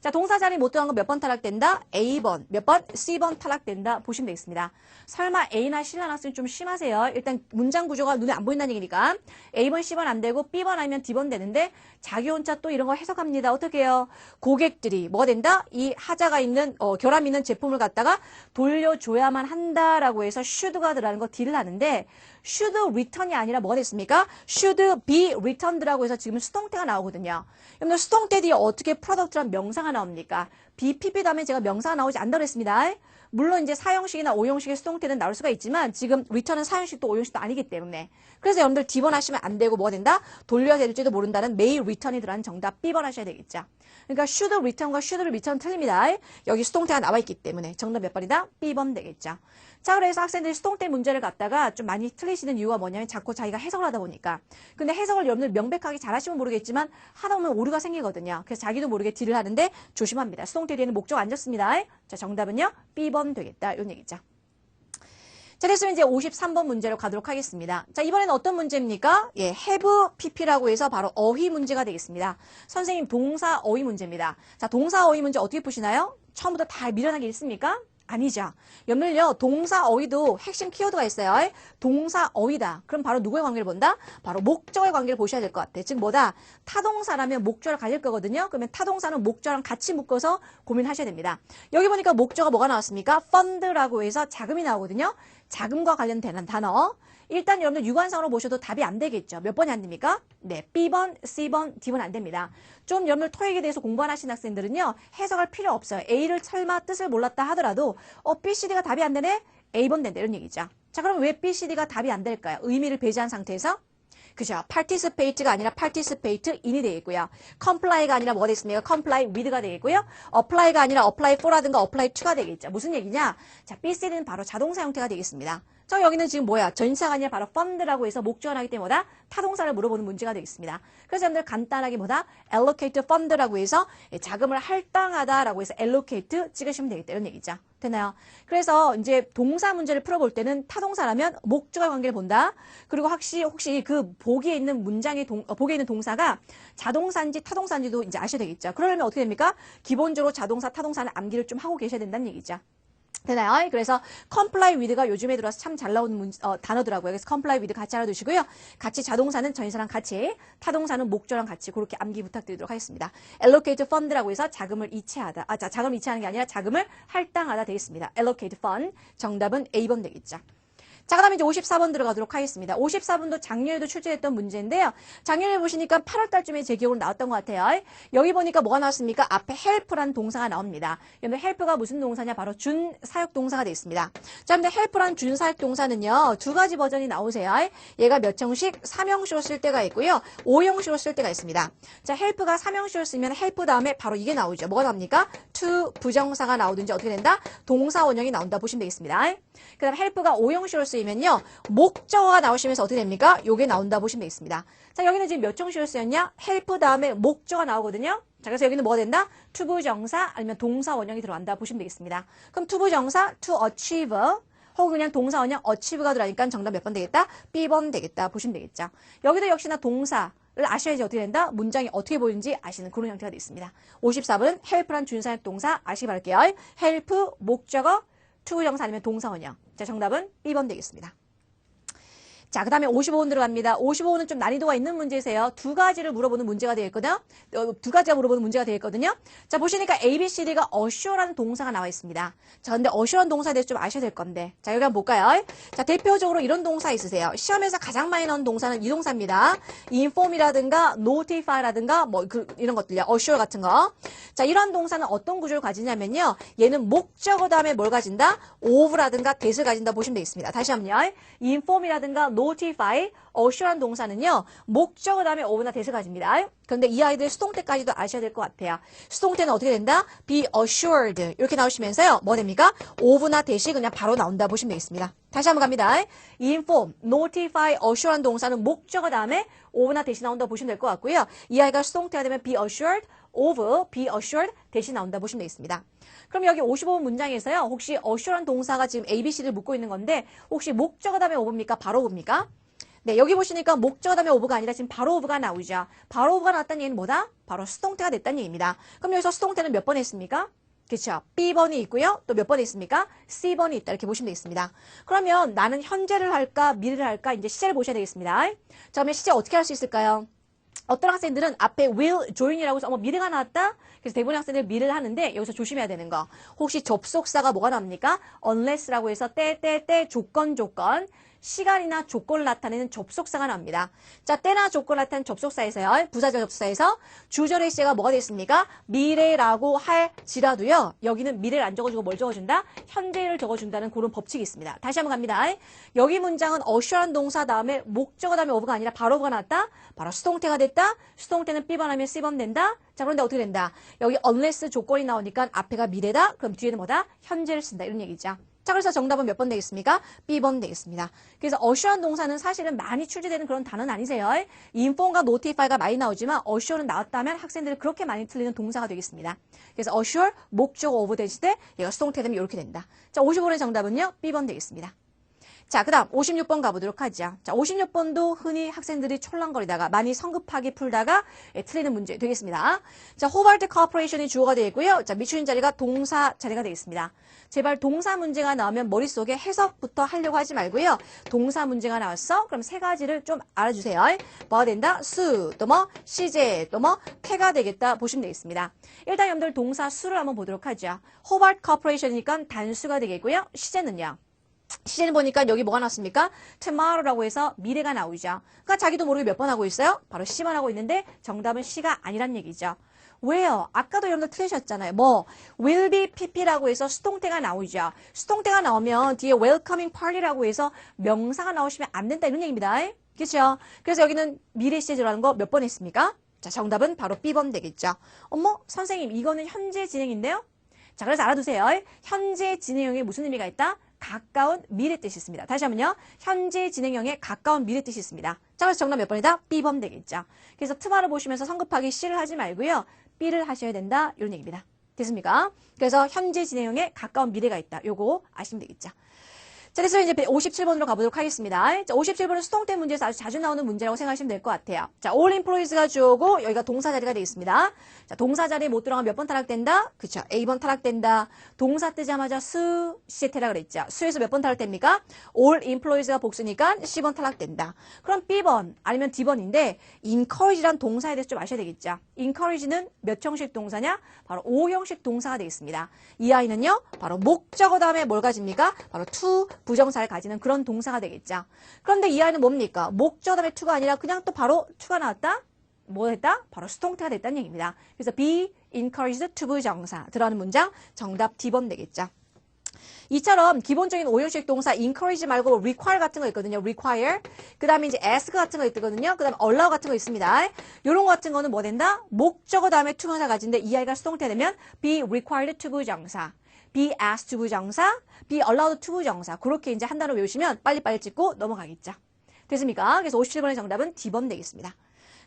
자, 동사 자리 못 들어간 거 몇 번 탈락된다? A번. 몇 번? C번 탈락된다. 보시면 되겠습니다. 설마 A나 C라는 학생 좀 심하세요? 일단 문장 구조가 눈에 안 보인다는 얘기니까 A번, C번 안 되고 B번 아니면 D번 되는데 자기 혼자 또 이런 거 해석합니다. 어떻게 해요? 고객들이 뭐가 된다? 이 하자가 있는 결함 있는 제품을 갖다가 돌려줘야만 한다라고 해서 should가 들어가는 거 D를 하는데 should return이 아니라 뭐가 됐습니까? should be returned라고 해서 지금 수동태가 나오거든요. 여러분들 수동태 뒤에 어떻게 product란 명사가 나옵니까? BPP 다음에 제가 명사가 나오지 않다고 했습니다. 물론 이제 사형식이나 오형식의 수동태는 나올 수가 있지만 지금 return은 사형식도 오형식도 아니기 때문에 그래서 여러분들 D번 하시면 안 되고 뭐가 된다? 돌려야 될지도 모른다는 may return이 들어간 정답 B번 하셔야 되겠죠. 그러니까 should return과 should return 틀립니다. 여기 수동태가 나와 있기 때문에 정답 몇 번이다? B번 되겠죠. 자, 그래서 학생들이 수동태 문제를 갖다가 좀 많이 틀리시는 이유가 뭐냐면 자꾸 자기가 해석을 하다 보니까. 근데 해석을 여러분들 명백하게 잘하시면 모르겠지만 하다 보면 오류가 생기거든요. 그래서 자기도 모르게 딜을 하는데 조심합니다. 수동태 뒤에는 목적 안 적습니다. 자, 정답은요? B번 되겠다. 이런 얘기죠. 자, 됐으면 이제 53번 문제로 가도록 하겠습니다. 자, 이번에는 어떤 문제입니까? 예, have pp라고 해서 바로 어휘 문제가 되겠습니다. 선생님 동사 어휘 문제입니다. 자, 동사 어휘 문제 어떻게 푸시나요? 처음부터 다 미련하게 읽습니까? 아니죠. 여러분들요, 동사 어휘도 핵심 키워드가 있어요. 동사 어휘다. 그럼 바로 누구의 관계를 본다? 바로 목적의 관계를 보셔야 될 것 같아. 즉 뭐다? 타동사라면 목적을 가질 거거든요. 그러면 타동사는 목적랑 같이 묶어서 고민하셔야 됩니다. 여기 보니까 목적어가 뭐가 나왔습니까? fund라고 해서 자금이 나오거든요. 자금과 관련된 단어. 일단 여러분들 유관상으로 보셔도 답이 안 되겠죠. 몇 번이 안 됩니까? 네, B번, C번, D번 안 됩니다. 좀 여러분들 토익에 대해서 공부 안 하신 학생들은요. 해석할 필요 없어요. A를 설마 뜻을 몰랐다 하더라도 B, C, D가 답이 안 되네? A번 된다 이런 얘기죠. 자, 그럼 왜 B, C, D가 답이 안 될까요? 의미를 배제한 상태에서? 그죠? participate가 아니라 participate in이 되겠고요. comply가 아니라 뭐가 되겠습니까? comply with가 되겠고요. apply가 아니라 apply for라든가 apply to가 되겠죠. 무슨 얘기냐? 자, B, C, D는 바로 자동사 형태가 되겠습니다. 자, 여기는 지금 뭐야? 전치사가 아니라 바로 fund라고 해서 목적어 나기 때문에 뭐다? 타동사를 물어보는 문제가 되겠습니다. 그래서 여러분들 간단하게 뭐다? allocate fund라고 해서 자금을 할당하다라고 해서 allocate 찍으시면 되겠다. 이런 얘기죠. 되나요? 그래서 이제 동사 문제를 풀어볼 때는 타동사라면 목적어 관계를 본다. 그리고 혹시 그 보기에 있는 문장의 보기에 있는 동사가 자동사인지 타동사인지도 이제 아셔야 되겠죠. 그러려면 어떻게 됩니까? 기본적으로 자동사, 타동사는 암기를 좀 하고 계셔야 된다는 얘기죠. 되나요? 그래서 comply with가 요즘에 들어서 참 잘 나오는 단어더라고요. 그래서 comply with 같이 알아두시고요. 같이 자동사는 전치사랑 같이, 타동사는 목적어랑 같이 그렇게 암기 부탁드리도록 하겠습니다. allocate fund라고 해서 자금을 이체하다. 자금을 이체하는 게 아니라 자금을 할당하다 되겠습니다. allocate fund. 정답은 A번 되겠죠. 자, 그 다음에 이제 54번 들어가도록 하겠습니다. 54번도 작년에도 출제됐던 문제인데요. 작년에 보시니까 8월 달쯤에 제 기억으로 나왔던 것 같아요. 여기 보니까 뭐가 나왔습니까? 앞에 help라는 동사가 나옵니다. 그런데 help가 무슨 동사냐? 바로 준사역 동사가 되어 있습니다. 자, 근데 help라는 준사역 동사는요, 두 가지 버전이 나오세요. 얘가 몇 형식? 3형식으로 쓸 때가 있고요. 5형식으로 쓸 때가 있습니다. 자, help가 3형식으로 쓰면 help 다음에 바로 이게 나오죠. 뭐가 나옵니까? to 부정사가 나오든지 어떻게 된다? 동사 원형이 나온다 보시면 되겠습니다. 그 다음 help가 5형식으로 쓰이면요. 목적어가 나오시면서 어떻게 됩니까? 요게 나온다 보시면 되겠습니다. 자, 여기는 지금 몇 형식으로 쓰였냐? help 다음에 목적어가 나오거든요. 자, 그래서 여기는 뭐가 된다? to 부정사 아니면 동사 원형이 들어간다 보시면 되겠습니다. 그럼 to 부정사 to achieve 혹은 그냥 동사 원형 achieve가 들어가니까 정답 몇 번 되겠다? B번 되겠다 보시면 되겠죠. 여기도 역시나 동사 를 아셔야지 어떻게 된다? 문장이 어떻게 보이는지 아시는 그런 형태가 되어 있습니다. 54번은 help란 준사역 동사 아시기 바랄게요. help, 목적어, to 부정사 아니면 동사 원형. 자, 정답은 B번 되겠습니다. 자, 그 다음에 55번 들어갑니다. 55번은 좀 난이도가 있는 문제세요. 두 가지를 물어보는 문제가 되겠거든요. 두 가지가 물어보는 문제가 되겠거든요. 자, 보시니까 A, B, C, D가 assure라는 동사가 나와 있습니다. 자, 근데 assure라는 동사에 대해서 좀 아셔야 될 건데. 자, 여기 한번 볼까요? 자, 대표적으로 이런 동사 있으세요. 시험에서 가장 많이 나오는 동사는 이 동사입니다. inform이라든가 notify라든가 이런 것들요. assure 같은 거. 자, 이런 동사는 어떤 구조를 가지냐면요. 얘는 목적어 다음에 뭘 가진다? of라든가 that을 가진다 보시면 되겠습니다. 다시 한번요. inform이라든가 notify, assure한 동사는요. 목적어 다음에 of나 that을 가집니다. 그런데 이 아이들 수동태까지도 아셔야 될 것 같아요. 수동태는 어떻게 된다? be assured 이렇게 나오시면서요. 뭐 됩니까? of나 that이 그냥 바로 나온다 보시면 되겠습니다. 다시 한번 갑니다. inform, notify, assure한 동사는 목적어 다음에 of나 that이 나온다 보시면 될 것 같고요. 이 아이가 수동태가 되면 be assured, of, be assured, that이 나온다 보시면 되겠습니다. 그럼 여기 55번 문장에서요. 혹시 assure한 동사가 지금 A, B, C를 묶고 있는 건데 혹시 목적어 다음에 of입니까? 바로 of입니까? 네, 여기 보시니까 목적어 다음에 of가 아니라 지금 바로 of가 나오죠. 바로 of가 나왔다는 얘기는 뭐다? 바로 수동태가 됐다는 얘기입니다. 그럼 여기서 수동태는 몇 번 했습니까? 그렇죠. B번이 있고요. 또 몇 번 있습니까? C번이 있다. 이렇게 보시면 되겠습니다. 그러면 나는 현재를 할까? 미래를 할까? 이제 시제를 보셔야 되겠습니다. 자, 그러면 시제 어떻게 할 수 있을까요? 어떤 학생들은 앞에 will join이라고 해서 미래가 나왔다? 그래서 대부분의 학생들 미래를 하는데 여기서 조심해야 되는 거. 혹시 접속사가 뭐가 나옵니까? unless라고 해서 조건. 시간이나 조건을 나타내는 접속사가 나옵니다. 자, 때나 조건을 나타내는 접속사에서요. 부사절 접속사에서 주절의 시제가 뭐가 되겠습니까? 미래라고 할지라도요. 여기는 미래를 안 적어주고 뭘 적어준다? 현재를 적어준다는 그런 법칙이 있습니다. 다시 한번 갑니다. 여기 문장은 assure한 동사 다음에 목적어 다음에 of가 아니라 바로 of가 나왔다? 바로 수동태가 됐다? 수동태는 B번 하면 C번 된다? 자, 그런데 어떻게 된다? 여기 unless 조건이 나오니까 앞에가 미래다? 그럼 뒤에는 뭐다? 현재를 쓴다. 이런 얘기죠. 자, 그래서 정답은 몇 번 되겠습니까? B번 되겠습니다. 그래서 assure한 동사는 사실은 많이 출제되는 그런 단어는 아니세요. inform과 notify가 많이 나오지만 assure는 나왔다면 학생들이 그렇게 많이 틀리는 동사가 되겠습니다. 그래서 assure, 목적어 of 대신에 얘가 수동태 되면 이렇게 된다. 자, 55번의 정답은요. B번 되겠습니다. 자, 그 다음 56번 가보도록 하죠. 자, 56번도 흔히 학생들이 촐랑거리다가 많이 성급하게 풀다가 틀리는 문제 되겠습니다. 자, 호발트 코퍼레이션이 주어가 되겠고요. 자, 미추인 자리가 동사 자리가 되겠습니다. 제발 동사 문제가 나오면 머릿속에 해석부터 하려고 하지 말고요. 동사 문제가 나왔어? 그럼 세 가지를 좀 알아주세요. 뭐가 된다? 수, 또 뭐, 시제, 또 뭐, 태가 되겠다 보시면 되겠습니다. 일단 여러분들 동사 수를 한번 보도록 하죠. 호발트 코퍼레이션이니까 단수가 되겠고요. 시제는요. 시제는 보니까 여기 뭐가 나왔습니까? tomorrow라고 해서 미래가 나오죠. 그러니까 자기도 모르게 몇 번 하고 있어요? 바로 C만 하고 있는데 정답은 C가 아니란 얘기죠. 왜요? 아까도 여러분들 틀리셨잖아요. 뭐 will be pp라고 해서 수동태가 나오죠. 수동태가 나오면 뒤에 welcoming party라고 해서 명사가 나오시면 안 된다 이런 얘기입니다. 그렇죠? 그래서 여기는 미래 시제 들어가는 거 몇 번 했습니까? 자, 정답은 바로 B번 되겠죠. 어머, 선생님 이거는 현재 진행인데요? 자, 그래서 알아두세요. 현재 진행형에 무슨 의미가 있다? 가까운 미래 뜻이 있습니다. 다시 한번요. 현재 진행형에 가까운 미래 뜻이 있습니다. 자, 그래서 정답 몇 번이다? B번 되겠죠. 그래서 트마를 보시면서 성급하게 C를 하지 말고요. B를 하셔야 된다. 이런 얘기입니다. 됐습니까? 그래서 현재 진행형에 가까운 미래가 있다. 요거 아시면 되겠죠. 자, 그래서 이제 57번으로 가보도록 하겠습니다. 자, 57번은 수동태 문제에서 아주 자주 나오는 문제라고 생각하시면 될 것 같아요. 자, all employees가 주어고 여기가 동사 자리가 되겠습니다. 자, 동사 자리에 못 들어가면 몇 번 타락된다? 그쵸. A번 타락된다. 동사 뜨자마자 수, 시제태라 그랬죠. 수에서 몇 번 타락됩니까? all employees가 복수니까 C번 타락된다. 그럼 B번 아니면 D번인데 encourage란 동사에 대해서 좀 아셔야 되겠죠. encourage는 몇 형식 동사냐? 바로 5형식 동사가 되겠습니다. 이 아이는요, 바로 목적어 다음에 뭘 가집니까? 바로 to 부정사를 가지는 그런 동사가 되겠죠. 그런데 이 아이는 뭡니까? 목적 다음에 to가 아니라 그냥 또 바로 to가 나왔다? 뭐 했다? 바로 수동태가 됐다는 얘기입니다. 그래서 be encouraged to 부정사 들어가는 문장 정답 D번 되겠죠. 이처럼 기본적인 5형식 동사 encourage 말고 require 같은 거 있거든요. require. 그 다음에 이제 ask 같은 거 있거든요. 그 다음에 allow 같은 거 있습니다. 요런 거 같은 거는 뭐 된다? 목적어 다음에 to 명사 가진데 이 아이가 수동태 되면 be required to 부정사. be asked to 부정사, be allowed to 부정사. 그렇게 이제 한 단어 외우시면 빨리빨리 찍고 넘어가겠죠. 됐습니까? 그래서 57번의 정답은 D번 되겠습니다.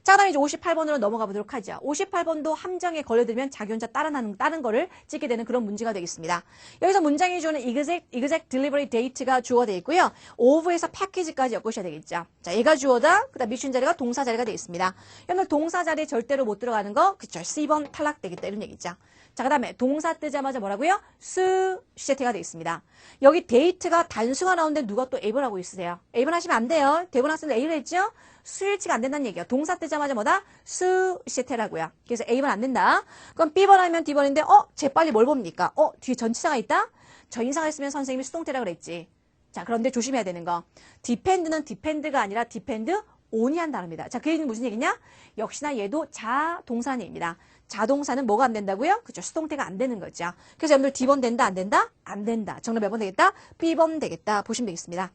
자, 그다음에 이제 58번으로 넘어가 보도록 하죠. 58번도 함정에 걸려들면 자기 혼자 다른 거를 찍게 되는 그런 문제가 되겠습니다. 여기서 문장이 주어는 exact delivery date가 주어가 되어 있고요. of에서 package까지 엮으셔야 되겠죠. 자, 얘가 주어다. 그다음 미춘 자리가 동사 자리가 되어 있습니다. 여러분 동사 자리에 절대로 못 들어가는 거, 그쵸? C번 탈락되겠다 이런 얘기죠. 자, 그 다음에 동사 뜨자마자 뭐라고요? 수, 시제태가 되어 있습니다. 여기 데이트가 단수가 나오는데 누가 또 A번 하고 있으세요? A번 하시면 안 돼요. 대본 학생들 A를 했죠? 수일치가 안 된다는 얘기예요. 동사 뜨자마자 뭐다? 수, 시제태라고요. 그래서 A번 안 된다. 그럼 B번 하면 D번인데, 재빨리 뭘 봅니까? 뒤에 전치사가 있다? 전인사가 있으면 선생님이 수동태라고 그랬지. 자, 그런데 조심해야 되는 거. depend는 depend가 아니라 depend on이 한 단어입니다. 자, 그 얘기는 무슨 얘기냐? 역시나 얘도 자동사는 얘기입니다. 자동사는 뭐가 안 된다고요? 그죠? 수동태가 안 되는 거죠. 그래서 여러분들 D번 된다, 안 된다? 안 된다. 정답 몇 번 되겠다? B번 되겠다. 보시면 되겠습니다.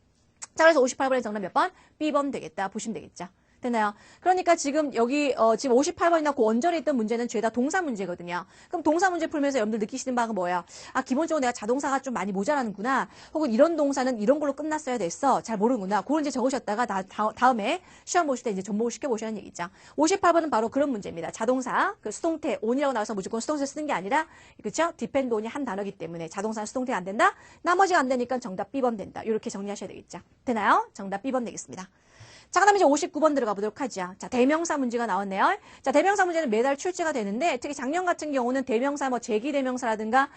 자, 그래서 58번의 정답 몇 번? B번 되겠다. 보시면 되겠죠. 됐나요? 그러니까 지금 여기 지금 58번이나 그 원전에 있던 문제는 죄다 동사 문제거든요. 그럼 동사 문제 풀면서 여러분들 느끼시는 바가 뭐예요? 아, 기본적으로 내가 자동사가 좀 많이 모자라는구나. 혹은 이런 동사는 이런 걸로 끝났어야 됐어. 잘 모르는구나. 그걸 이제 적으셨다가 다음에 시험 보실 때 이제 접목을 시켜보시는 얘기죠. 58번은 바로 그런 문제입니다. 자동사, 그 수동태 on이라고 나와서 무조건 수동태 쓰는 게 아니라, 그렇죠? depend on이 한 단어이기 때문에 자동사 수동태가 안 된다? 나머지가 안 되니까 정답 B번 된다. 이렇게 정리하셔야 되겠죠. 되나요? 정답 B번 되겠습니다. 자, 그 다음에 이제 59번 들어가 보도록 하죠. 자, 대명사 문제가 나왔네요. 자, 대명사 문제는 매달 출제가 되는데, 특히 작년 같은 경우는 대명사, 제기대명사라든가,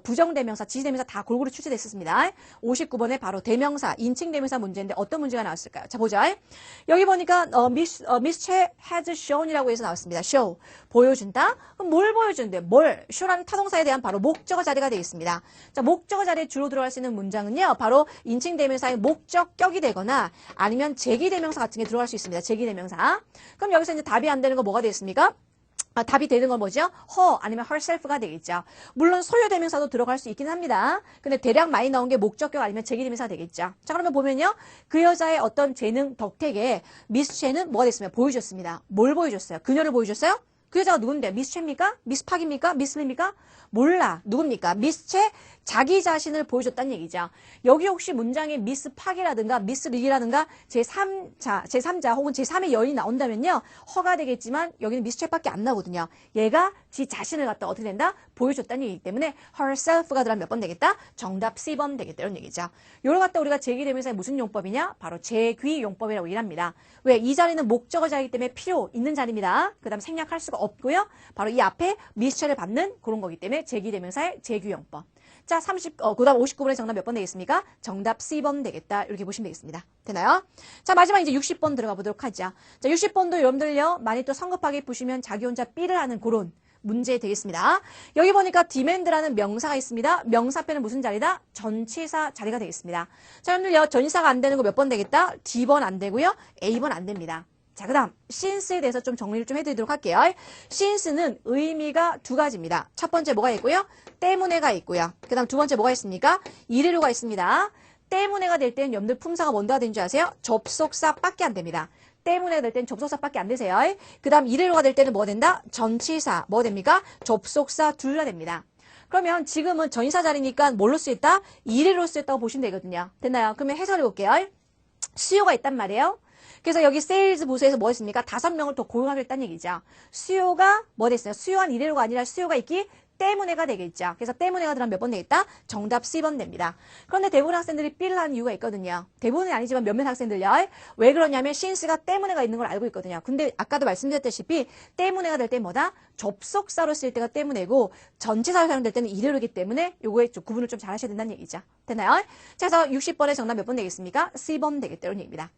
부정대명사, 지시대명사 다 골고루 출제됐었습니다. 59번에 바로 대명사, 인칭대명사 문제인데 어떤 문제가 나왔을까요? 자, 보자. 여기 보니까, Miss Che has shown이라고 해서 나왔습니다. show. 보여준다? 그럼 뭘 보여주는데? 뭘? show라는 타동사에 대한 바로 목적어 자리가 되어 있습니다. 자, 목적어 자리에 주로 들어갈 수 있는 문장은요, 바로 인칭대명사의 목적격이 되거나, 아니면 제기대명사 같은 게 들어갈 수 있습니다. 제기대명사. 그럼 여기서 이제 답이 안 되는 거 뭐가 되겠습니까? 답이 되는 건 뭐죠? her 아니면 herself가 되겠죠. 물론 소유대명사도 들어갈 수 있긴 합니다. 근데 대략 많이 나온 게 목적격 아니면 제기대명사 되겠죠. 자, 그러면 보면요. 그 여자의 어떤 재능 덕택에 미스 채는 뭐가 됐습니까? 보여줬습니다. 뭘 보여줬어요? 그녀를 보여줬어요? 그 여자가 누군데? 미스 채입니까? 미스 팍입니까? 미스 립입니까? 몰라. 누굽니까? 미스 채 자기 자신을 보여줬다는 얘기죠. 여기 혹시 문장에 미스 팍이라든가 미스 릭이라든가 제3자 혹은 제3의 여인이 나온다면요. 허가 되겠지만 여기는 미스 채밖에 안 나오거든요. 얘가 지 자신을 갖다 어떻게 된다? 보여줬다는 얘기이기 때문에 herself가 들어가면 몇 번 되겠다? 정답 C번 되겠다. 이런 얘기죠. 요걸 갖다 우리가 제기대명사의 무슨 용법이냐? 바로 제귀 용법이라고 얘기를 합니다. 왜? 이 자리는 목적어 자리이기 때문에 필요 있는 자리입니다. 그 다음 생략할 수가 없고요. 바로 이 앞에 미스처를 받는 그런 거기 때문에 제기대명사의 제귀 용법. 자, 그 다음 59번의 정답 몇 번 되겠습니까? 정답 C번 되겠다. 이렇게 보시면 되겠습니다. 되나요? 자, 마지막 이제 60번 들어가 보도록 하죠. 자, 60번도 여러분들요, 많이 또 성급하게 보시면 자기 혼자 B를 하는 그런 문제 되겠습니다. 여기 보니까 demand라는 명사가 있습니다. 명사 앞에는 무슨 자리다? 전치사 자리가 되겠습니다. 자, 여러분들요, 전치사가 안 되는 거 몇 번 되겠다? D번 안 되고요. A번 안 됩니다. 자, 그 다음 since에 대해서 좀 정리를 좀 해드리도록 할게요. since는 의미가 두 가지입니다. 첫 번째 뭐가 있고요? 때문에가 있고요. 그 다음 두 번째 뭐가 있습니까? 이래로가 있습니다. 때문에가 될 때는 여러분들 품사가 뭔가 되는 줄 아세요? 접속사밖에 안 됩니다. 때문에 될 때는 접속사밖에 안 되세요. 그 다음 이래로가 될 때는 뭐가 된다? 전치사. 뭐가 됩니까? 접속사 둘 다 됩니다. 그러면 지금은 전치사 자리니까 뭘로 쓰였다? 이래로 쓰였다고 보시면 되거든요. 됐나요? 그러면 해설해 볼게요. 수요가 있단 말이에요. 그래서 여기 세일즈 보수에서 뭐 했습니까? 5명을 더 고용하겠다는 얘기죠. 수요가 뭐 됐어요? 수요한 이래로가 아니라 수요가 있기 때문에가 되겠죠. 그래서 때문에가 들어가면 몇 번 되겠다? 정답 C번 됩니다. 그런데 대부분 학생들이 B를 하는 이유가 있거든요. 대부분은 아니지만 몇몇 학생들요. 왜 그러냐면 since가 때문에가 있는 걸 알고 있거든요. 근데 아까도 말씀드렸다시피 때문에가 될 때 뭐다? 접속사로 쓸 때가 때문에고 전치사로 사용될 때는 이래로기 때문에 요거에 좀 구분을 좀 잘 하셔야 된다는 얘기죠. 됐나요? 자, 그래서 60번의 정답 몇 번 되겠습니까? C번 되겠다. 이런 얘기입니다.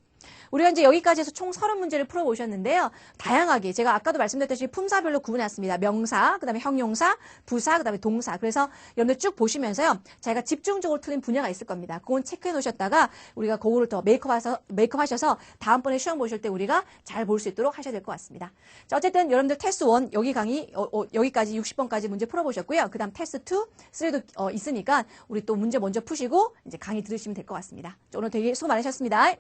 우리가 이제 여기까지 해서 총 30문제를 풀어보셨는데요. 다양하게 제가 아까도 말씀드렸듯이 품사별로 구분해놨습니다. 명사, 그 다음에 형용사, 부사, 그 다음에 동사. 그래서 여러분들 쭉 보시면서요. 자기가 집중적으로 틀린 분야가 있을 겁니다. 그건 체크해 놓으셨다가 우리가 그거를 더 메이크업하셔서 다음번에 시험 보실 때 우리가 잘 볼 수 있도록 하셔야 될 것 같습니다. 자, 어쨌든 여러분들 테스트 1 여기 강의 여기까지 60번까지 문제 풀어보셨고요. 그 다음 테스트 2, 3도 있으니까 우리 또 문제 먼저 푸시고 이제 강의 들으시면 될 것 같습니다. 자, 오늘 되게 수고 많으셨습니다.